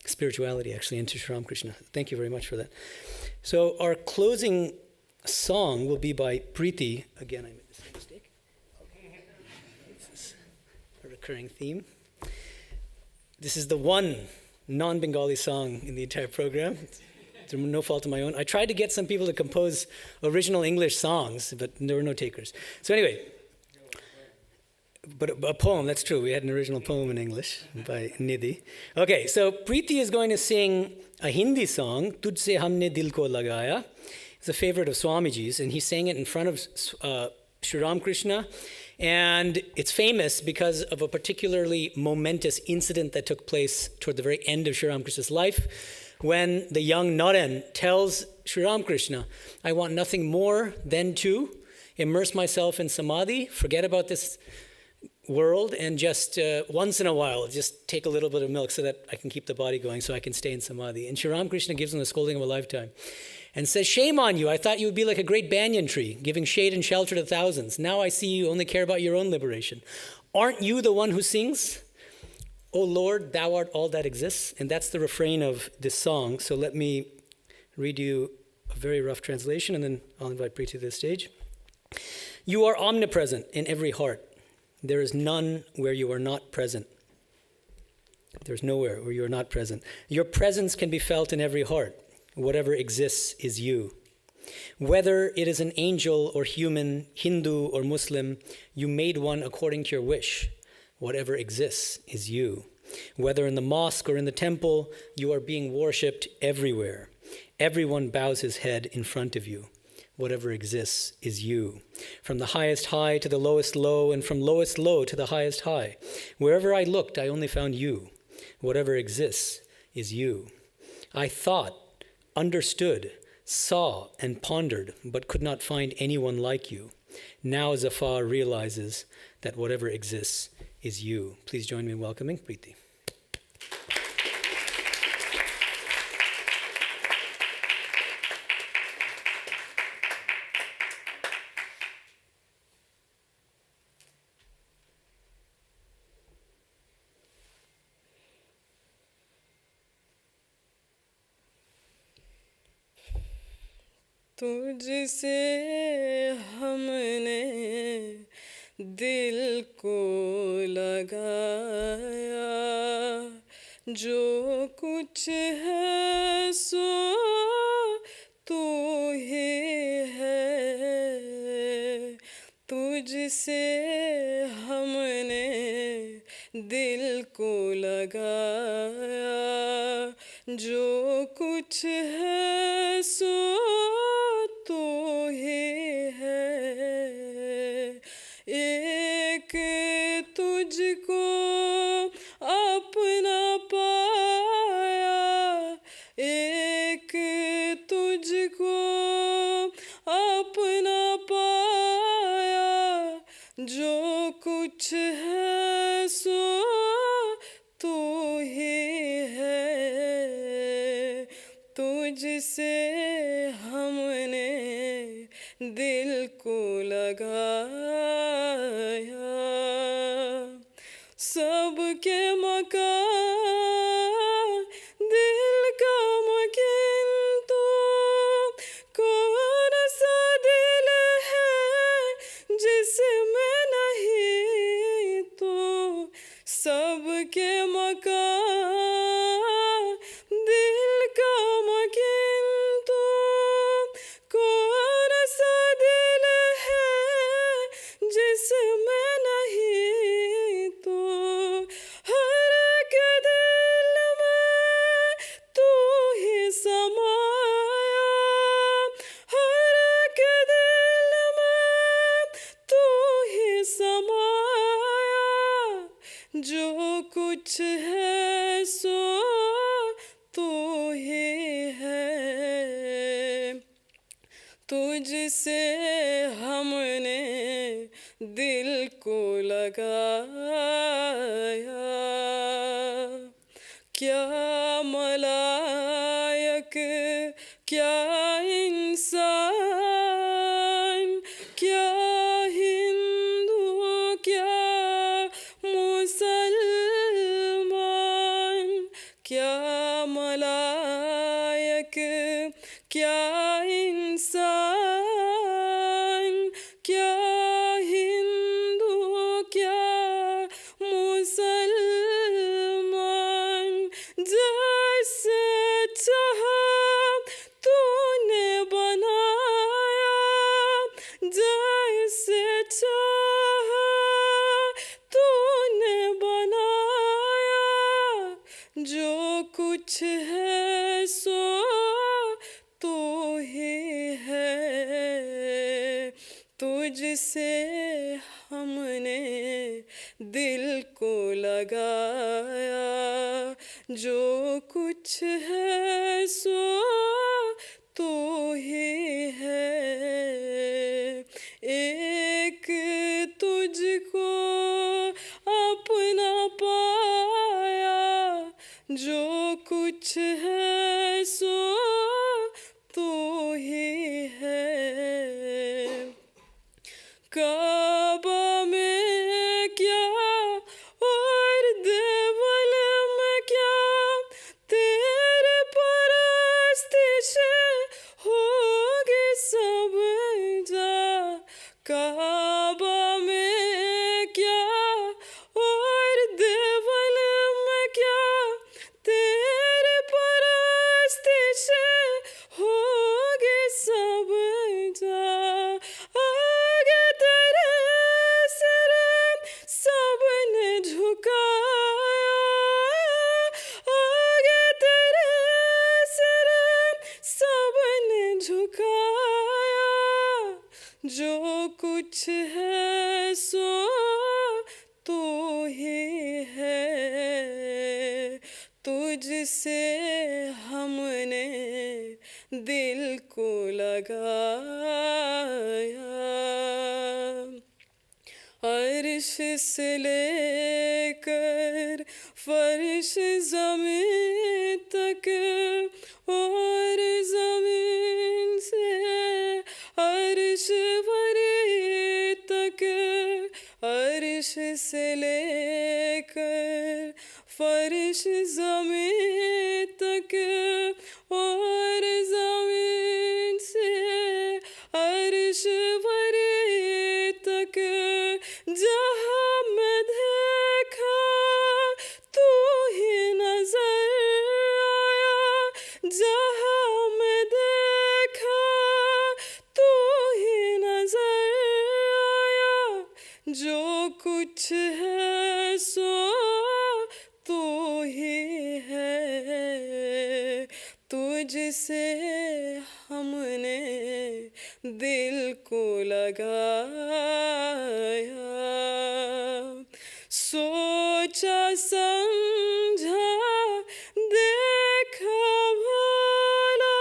spirituality, actually, and to Sri Ramakrishna. Thank you very much for that. So our closing song will be by Preeti. Again, I made this mistake. This is a recurring theme. This is the one non-Bengali song in the entire program. Through no fault of my own. I tried to get some people to compose original English songs, but there were no takers. So anyway, but a poem, that's true. We had an original poem in English by Nidhi. Okay, so Preeti is going to sing a Hindi song, Tujhse Humne Dil Ko Lagaya. It's a favorite of Swamiji's, and he sang it in front of Sri Ramakrishna. And it's famous because of a particularly momentous incident that took place toward the very end of Sri Ramakrishna's life, when the young Naren tells Sri Ramakrishna, I want nothing more than to immerse myself in samadhi, forget about this world, and just once in a while, just take a little bit of milk so that I can keep the body going, so I can stay in samadhi. And Sri Ramakrishna gives him the scolding of a lifetime and says, shame on you. I thought you would be like a great banyan tree, giving shade and shelter to thousands. Now I see you only care about your own liberation. Aren't you the one who sings? O Lord, thou art all that exists. And that's the refrain of this song. So let me read you a very rough translation, and then I'll invite Preeti to the stage. You are omnipresent in every heart. There is none where you are not present. There's nowhere where you are not present. Your presence can be felt in every heart. Whatever exists is you. Whether it is an angel or human, Hindu or Muslim, you made one according to your wish. Whatever exists is you. Whether in the mosque or in the temple, you are being worshipped everywhere. Everyone bows his head in front of you. Whatever exists is you. From the highest high to the lowest low, and from lowest low to the highest high. Wherever I looked, I only found you. Whatever exists is you. I thought, understood, saw, and pondered, but could not find anyone like you. Now Zafar realizes that whatever exists is you. Please join me in welcoming Preeti. तुझसे हमने दिल को लगाया, जो कुछ है सो तू ही है। तुझसे हमने दिल को लगाया, जो कुछ है सो तू ही है। एक तुझको अपना पाया, एक तुझको अपना पाया, जो कुछ है सो तू दिल को लगाया सबके मकान दिल का मकान तो कौन सा दिल है जिसमें नहीं तो सबके मकान दिल का मकान तो कौन सा दिल है जिसमें नहीं तो हर एक दिल में तू ही समाया हर एक दिल में तू ही समाया जो कुछ है सो तू ही है तुझसे हमने दिल को लगाया क्या मलायक क्या इंसान क्या हिंदू क्या मुसलमान क्या मलायक क्या इंसान क्या हिंदू क्या मुसलमान जैसे चाहा तूने बनाया जैसे चाहा तूने बनाया जो कुछ है सो तू ही है तुझसे हमने दिल को लगाया जो कुछ है सो तू ही है एक तुझको अपना पाया जो कुछ है सो तू ही है काबा में क्या और देवल में क्या तेरे परस्तिश होगी सब जा काबा में क्या और देवल में क्या तेरे परस्तिश होगी सब जा आगे तेरे सिर सबने झुकाया आगे तेरे सिर सबने झुकाया जो कुछ है सो तू ही है तुझसे हमने दिल को लगाया अर्श से लेकर फर्श ज़मीन तक और ज़मीन से अर्श वरी तक अर्श से लेकर फर्श ज़मीन तक और ज़मीन से अर्श वरी तक जहाँ मैं देखा तू ही नजर आया जहाँ मैं देखा तू ही नजर आया जो कुछ है सो तू ही है तुझसे हमने दिल को लगाया सोचा समझा देखा भला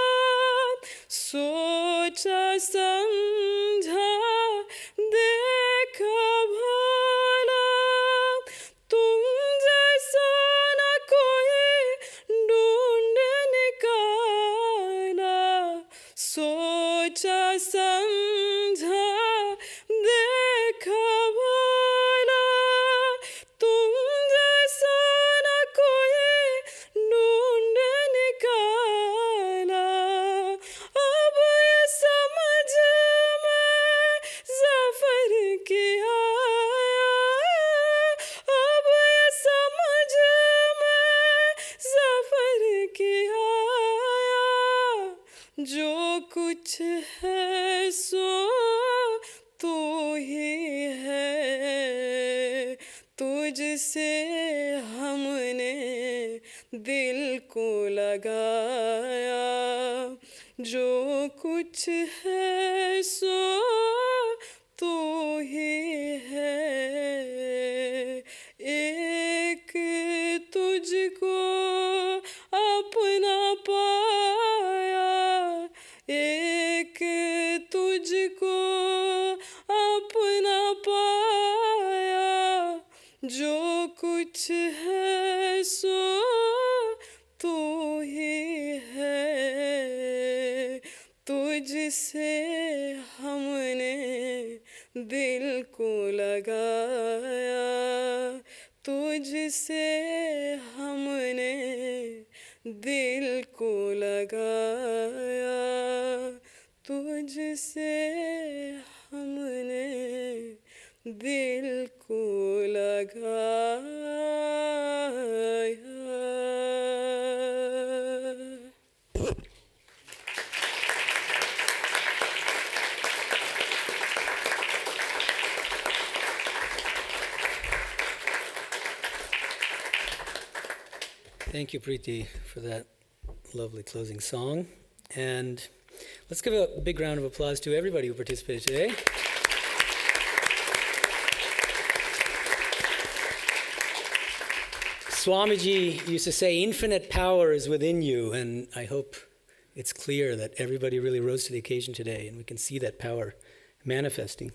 सोचा समझा देखा भला तुम जैसा न कोई ढूंढ निकाला सोचा समझा दिल को लगाया जो कुछ है सो तू ही है एक तुझको अपना पाया एक तुझको अपना पाया जो कुछ है सो तू ही है तुझसे हमने दिल को लगाया तुझसे हमने दिल को लगाया तुझसे हमने दिल को लगाया Thank you, Preeti, for that lovely closing song. And let's give a big round of applause to everybody who participated today. Swamiji used to say, infinite power is within you, and I hope it's clear that everybody really rose to the occasion today, and we can see that power manifesting.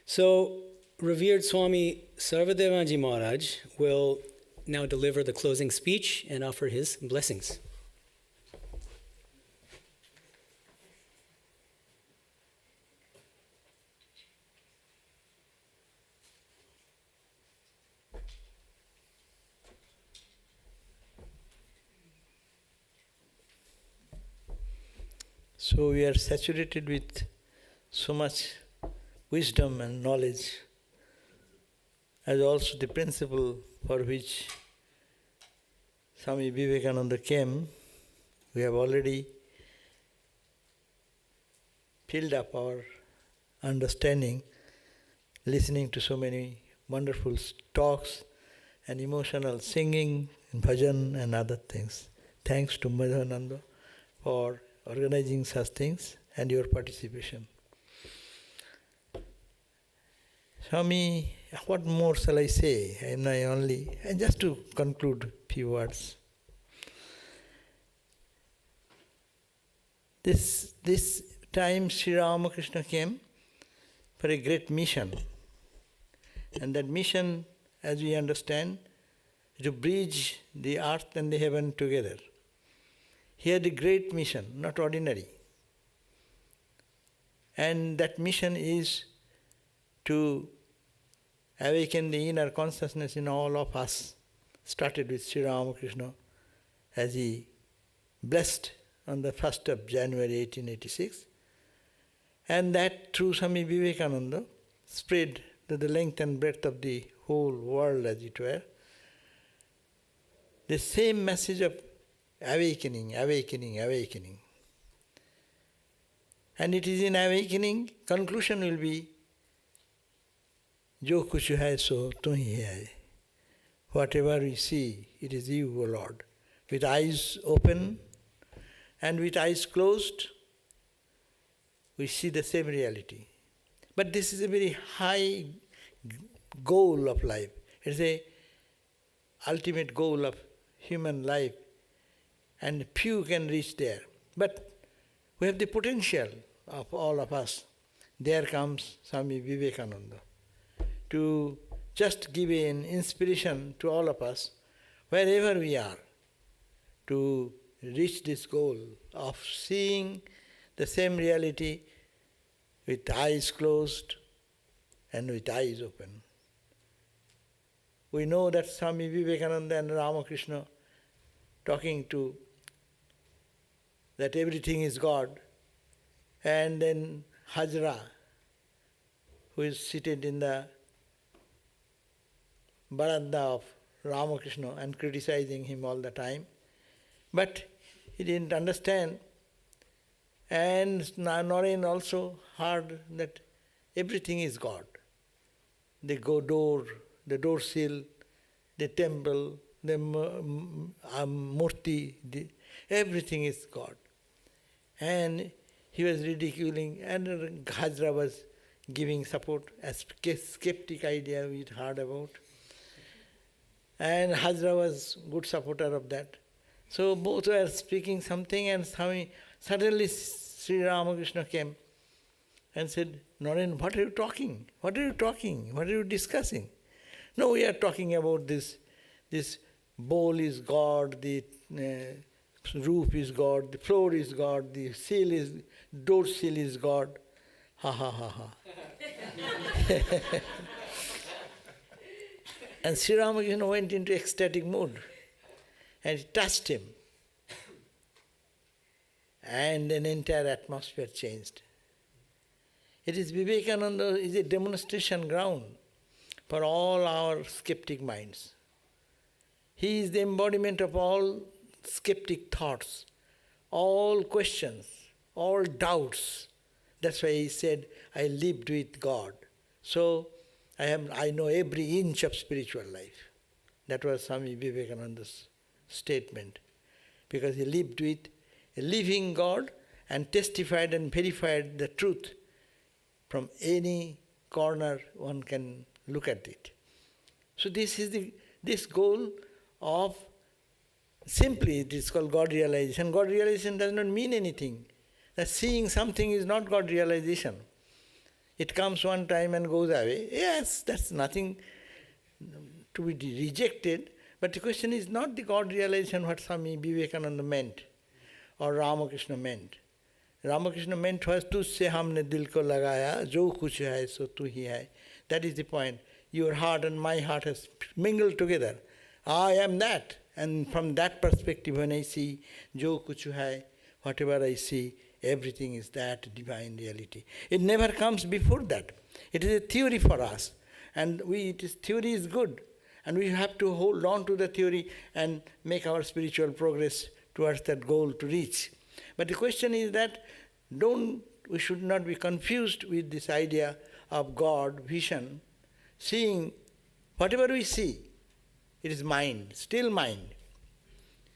So, revered Swami Sarvadevaji Maharaj will now deliver the closing speech and offer his blessings. So we are saturated with so much wisdom and knowledge, as also the principle for which Swami Vivekananda came. We have already filled up our understanding, listening to so many wonderful talks and emotional singing, and bhajan and other things. Thanks to Madhavananda for organizing such things and your participation. Swami, what more shall I say? And just to conclude few words. This time Sri Ramakrishna came for a great mission. And that mission, as we understand, is to bridge the earth and the heaven together. He had a great mission, not ordinary. And that mission is to awaken the inner consciousness in all of us. Started with Sri Ramakrishna as he blessed on the 1st of January 1886. And that through Swami Vivekananda spread to the length and breadth of the whole world, as it were. The same message of awakening, awakening, awakening. And it is in awakening, conclusion will be, Jo kuch hai so tu hi hai. Whatever we see, it is you, O Lord. With eyes open and with eyes closed, we see the same reality. But this is a very high goal of life. It's a ultimate goal of human life. And few can reach there. But we have the potential of all of us. There comes Swami Vivekananda to just give an inspiration to all of us, wherever we are, to reach this goal of seeing the same reality with eyes closed and with eyes open. We know that Swami Vivekananda and Ramakrishna talking to that everything is God, and then Hajra, who is seated in the baranda of Ramakrishna and criticizing him all the time. But he didn't understand, and Narayan also heard that everything is God. The door sill, the temple, the murti, everything is God. And he was ridiculing, and Hajra was giving support, a skeptic idea we heard about. And Hajra was good supporter of that. So both were speaking something, and suddenly Sri Ramakrishna came and said, Naren, what are you talking? What are you talking? What are you discussing? No, we are talking about this bowl is God, the roof is God, the floor is God, the door seal is God. Ha ha ha ha. And Sri Ramakrishna went into ecstatic mood and it touched him. And an entire atmosphere changed. It is Vivekananda is a demonstration ground for all our skeptic minds. He is the embodiment of all skeptic thoughts, all questions, all doubts. That's why he said, I lived with God. So I know every inch of spiritual life. That was Swami Vivekananda's statement. Because he lived with a living God and testified and verified the truth. From any corner one can look at it. So this is this goal of, simply it is called God realization. God realization does not mean anything. That seeing something is not God realization. It comes one time and goes away. Yes, that's nothing to be rejected. But the question is not the God realization what Swami Vivekananda meant or Ramakrishna meant. Ramakrishna meant was, Tujhse humne dil ko lagaya, jo kuch hai so tu hi hai. That is the point. Your heart and my heart has mingled together. I am that. And from that perspective, when I see jo kuch hai, whatever I see, everything is that divine reality. It never comes before that. It is a theory for us. And theory is good. And we have to hold on to the theory and make our spiritual progress towards that goal to reach. But the question is that we should not be confused with this idea of God, vision, seeing whatever we see, it is mind, still mind.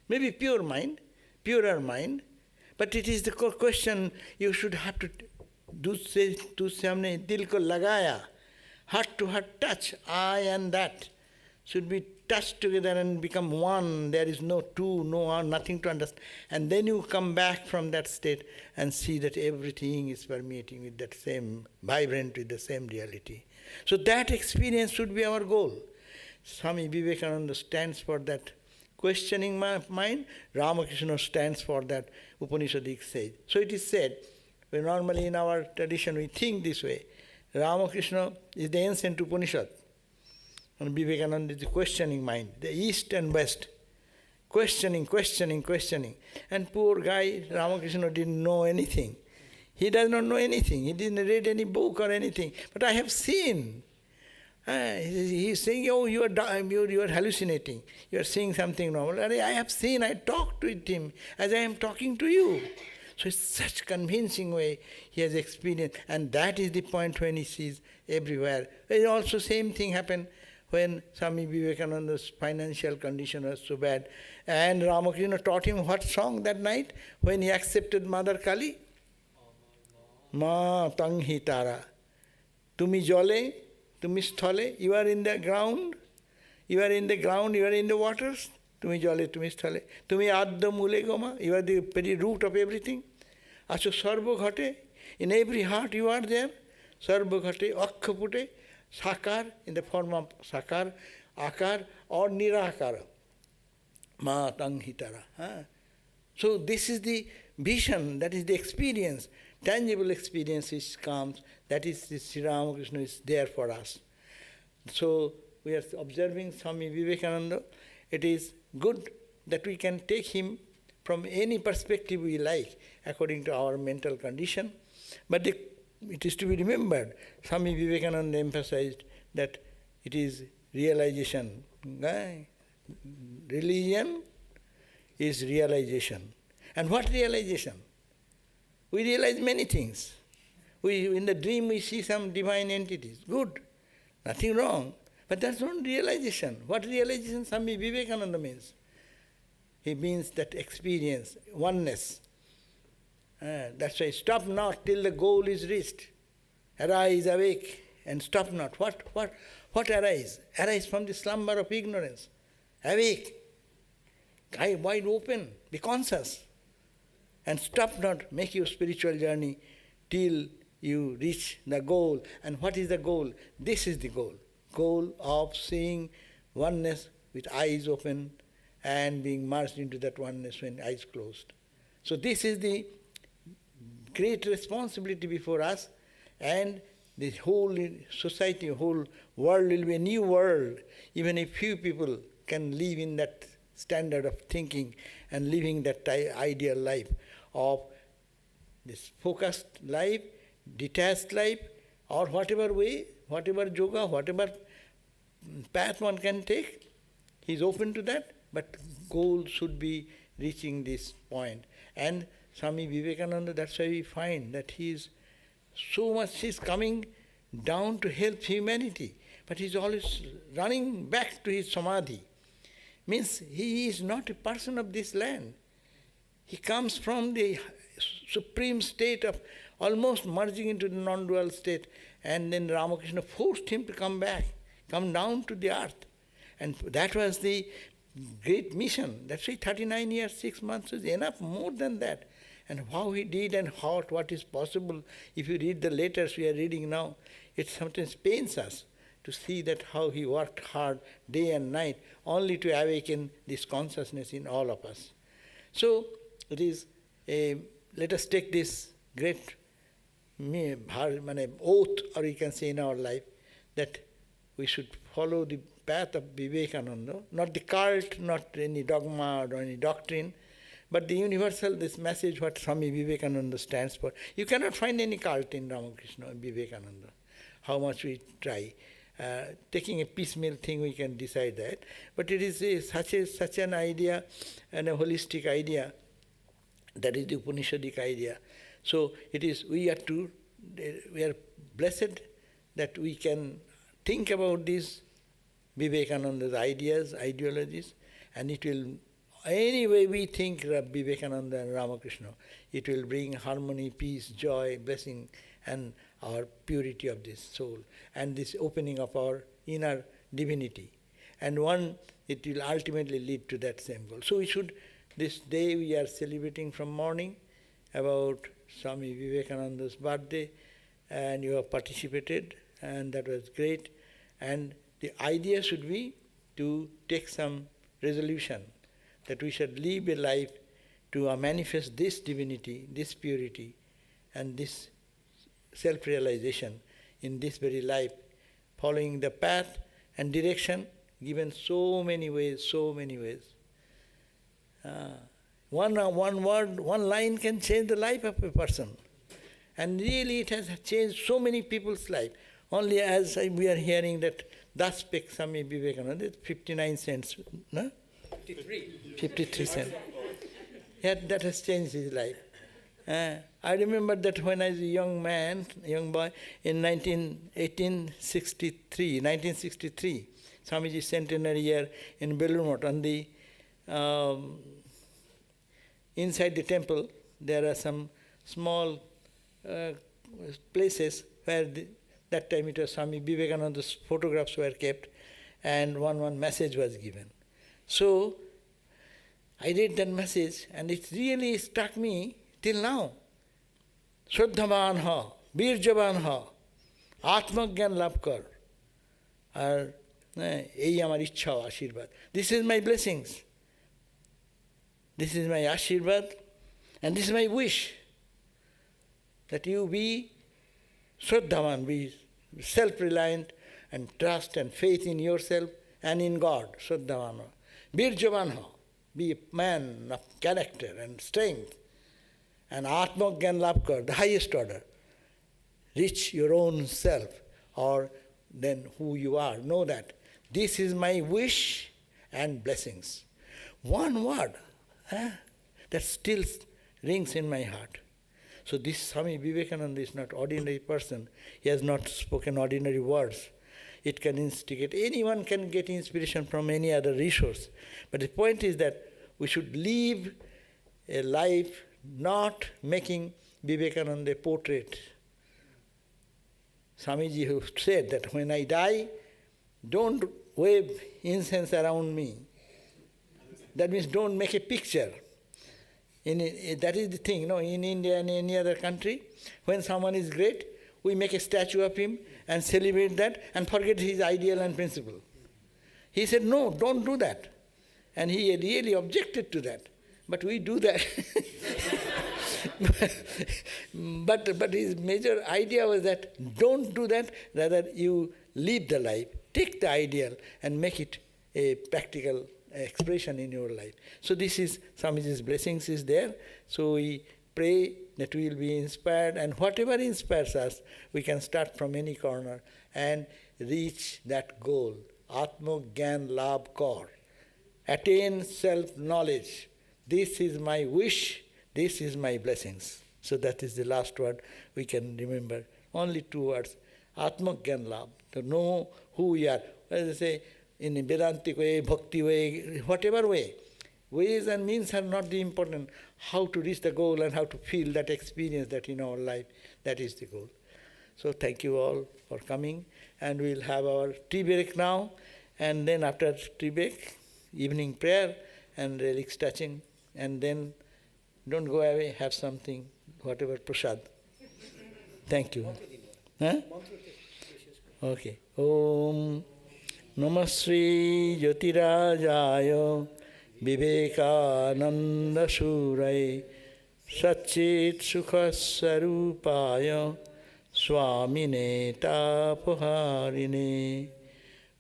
Maybe pure mind, purer mind, but it is the question you should have to do. Samne dil ko lagaya, heart to heart touch, I and that should be touched together and become one. There is no two, no one, nothing to understand. And then you come back from that state and see that everything is permeating with that same, vibrant with the same reality. So that experience should be our goal. Swami Vivekananda stands for that questioning mind. Ramakrishna stands for that Upanishadic sage. So it is said, we normally in our tradition we think this way. Ramakrishna is the ancient Upanishad. And Vivekananda is the questioning mind, the east and west. Questioning. And poor guy, Ramakrishna didn't know anything. He does not know anything. He didn't read any book or anything. But I have seen. He's saying, oh, you are hallucinating. You are seeing something normal. And I have seen, I talked with him as I am talking to you. So it's such convincing way he has experienced. And that is the point when he sees everywhere. And also same thing happened when Swami Vivekananda's financial condition was so bad. And Ramakrishna taught him what song that night when he accepted Mother Kali? Ma tanghi tara. Tumi jole, tumi sthale. You are in the ground. You are in the ground, you are in the waters. Tumi jole, tumi sthale. Tumi adda mule goma. You are the very root of everything. Acho sarva ghate. In every heart you are there. Sarva ghate, akkha pute. Sakar, in the form of sakar, akar, or nirakara. Ma tanghitara. So this is the vision, that is the experience, tangible experience which comes, that is the Sri Ramakrishna is there for us. So we are observing Swami Vivekananda. It is good that we can take him from any perspective we like, according to our mental condition. But it is to be remembered, Swami Vivekananda emphasized that it is realization. Religion is realization. And what realization? We realize many things. In the dream we see some divine entities. Good, nothing wrong. But that's not realization. What realization Swami Vivekananda means? He means that experience, oneness. That's why stop not till the goal is reached. Arise, awake, and stop not. What arise? Arise from the slumber of ignorance. Awake, eye wide open, be conscious. And stop not, make your spiritual journey till you reach the goal. And what is the goal? This is the goal. Goal of seeing oneness with eyes open and being merged into that oneness when eyes closed. So this is the great responsibility before us, and the whole society, whole world will be a new world. Even if few people can live in that standard of thinking and living that ideal life of this focused life, detached life, or whatever way, whatever yoga, whatever path one can take, he's open to that, but goal should be reaching this point. And Swami Vivekananda, that's why we find that he's coming down to help humanity, but he's always running back to his samadhi. Means he is not a person of this land. He comes from the supreme state of almost merging into the non-dual state, and then Ramakrishna forced him to come back, come down to the earth. And that was the great mission. That's why 39 years, 6 months is enough, more than that. And how he did and what is possible, if you read the letters we are reading now, it sometimes pains us to see that how he worked hard day and night only to awaken this consciousness in all of us. So it is let us take this great oath, or you can say in our life, that we should follow the path of Vivekananda, not the cult, not any dogma or any doctrine, but the universal, this message what Swami Vivekananda stands for. You cannot find any cult in Ramakrishna and Vivekananda, how much we try. Taking a piecemeal thing, we can decide that. But it is such an idea, and a holistic idea, that is the Upanishadic idea. So it is, we are blessed that we can think about these Vivekananda's ideas, ideologies, and it will, any way we think Vivekananda and Ramakrishna, it will bring harmony, peace, joy, blessing, and our purity of this soul, and this opening of our inner divinity. And it will ultimately lead to that same goal. So we should, this day we are celebrating from morning about Swami Vivekananda's birthday, and you have participated, and that was great. And the idea should be to take some resolution, that we should live a life to manifest this divinity, this purity, and this self-realization in this very life, following the path and direction given so many ways, so many ways. One word, one line can change the life of a person. And really it has changed so many people's life. Only as we are hearing that, thus spake Swami Vivekananda, 59 cents, no? 53 cents. Yeah, that has changed his life. I remember that when I was a young boy, in 1963, Swamiji's centenary year in Belur on the inside the temple, there are some small places where that time it was Swami Vivekananda's photographs were kept, and one message was given. So I read that message, and it really struck me till now. Shraddhavan ha, birjavan ha, atmagyan labh kar, or ei amar ichha ashirvad. This is my blessings. This is my ashirvad, and this is my wish, that you be Shraddhavan, be self-reliant and trust and faith in yourself and in God, Shraddhavan. Birjavan ha, be a man of character and strength. And Atmagyan Labkar, the highest order. Reach your own self, or then who you are. Know that this is my wish and blessings. One word that still rings in my heart. So this Swami Vivekananda is not ordinary person. He has not spoken ordinary words. it can instigate. Anyone can get inspiration from any other resource. But the point is that we should live a life not making Vivekananda a portrait. Swamiji who said that when I die, don't wave incense around me. That means don't make a picture. That is the thing, in India and any other country, when someone is great, we make a statue of him and celebrate that and forget his ideal and principle. He said, no, don't do that. And he really objected to that. But we do that. but his major idea was that don't do that, rather you live the life, take the ideal and make it a practical expression in your life. So this is, Swamiji's blessings is there. So we pray that we will be inspired, and whatever inspires us, we can start from any corner and reach that goal. Atma Gyan Labh Kar. Attain self-knowledge. This is my wish, this is my blessings. So that is the last word we can remember. Only 2 words. Atma Gyan Labh. To know who we are. As I say, in a Vedantic way, bhakti way, whatever way. Ways and means are not the important. How to reach the goal and how to feel that experience that in our life, that is the goal. So thank you all for coming. And we'll have our tea break now. And then after tea break, evening prayer and relics touching. And then don't go away, have something, whatever prasad. Thank you. Huh? Okay. Om Namasri Jyotirajaya Vivekananda Surai Satchit Sukhasarupaya Swamine Tapaharine.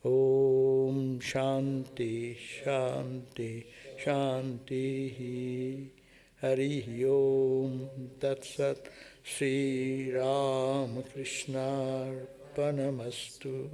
Om Shanti Shanti Shanti Hari Om Tat Sat Sri Ramakrishna Arpanamastu.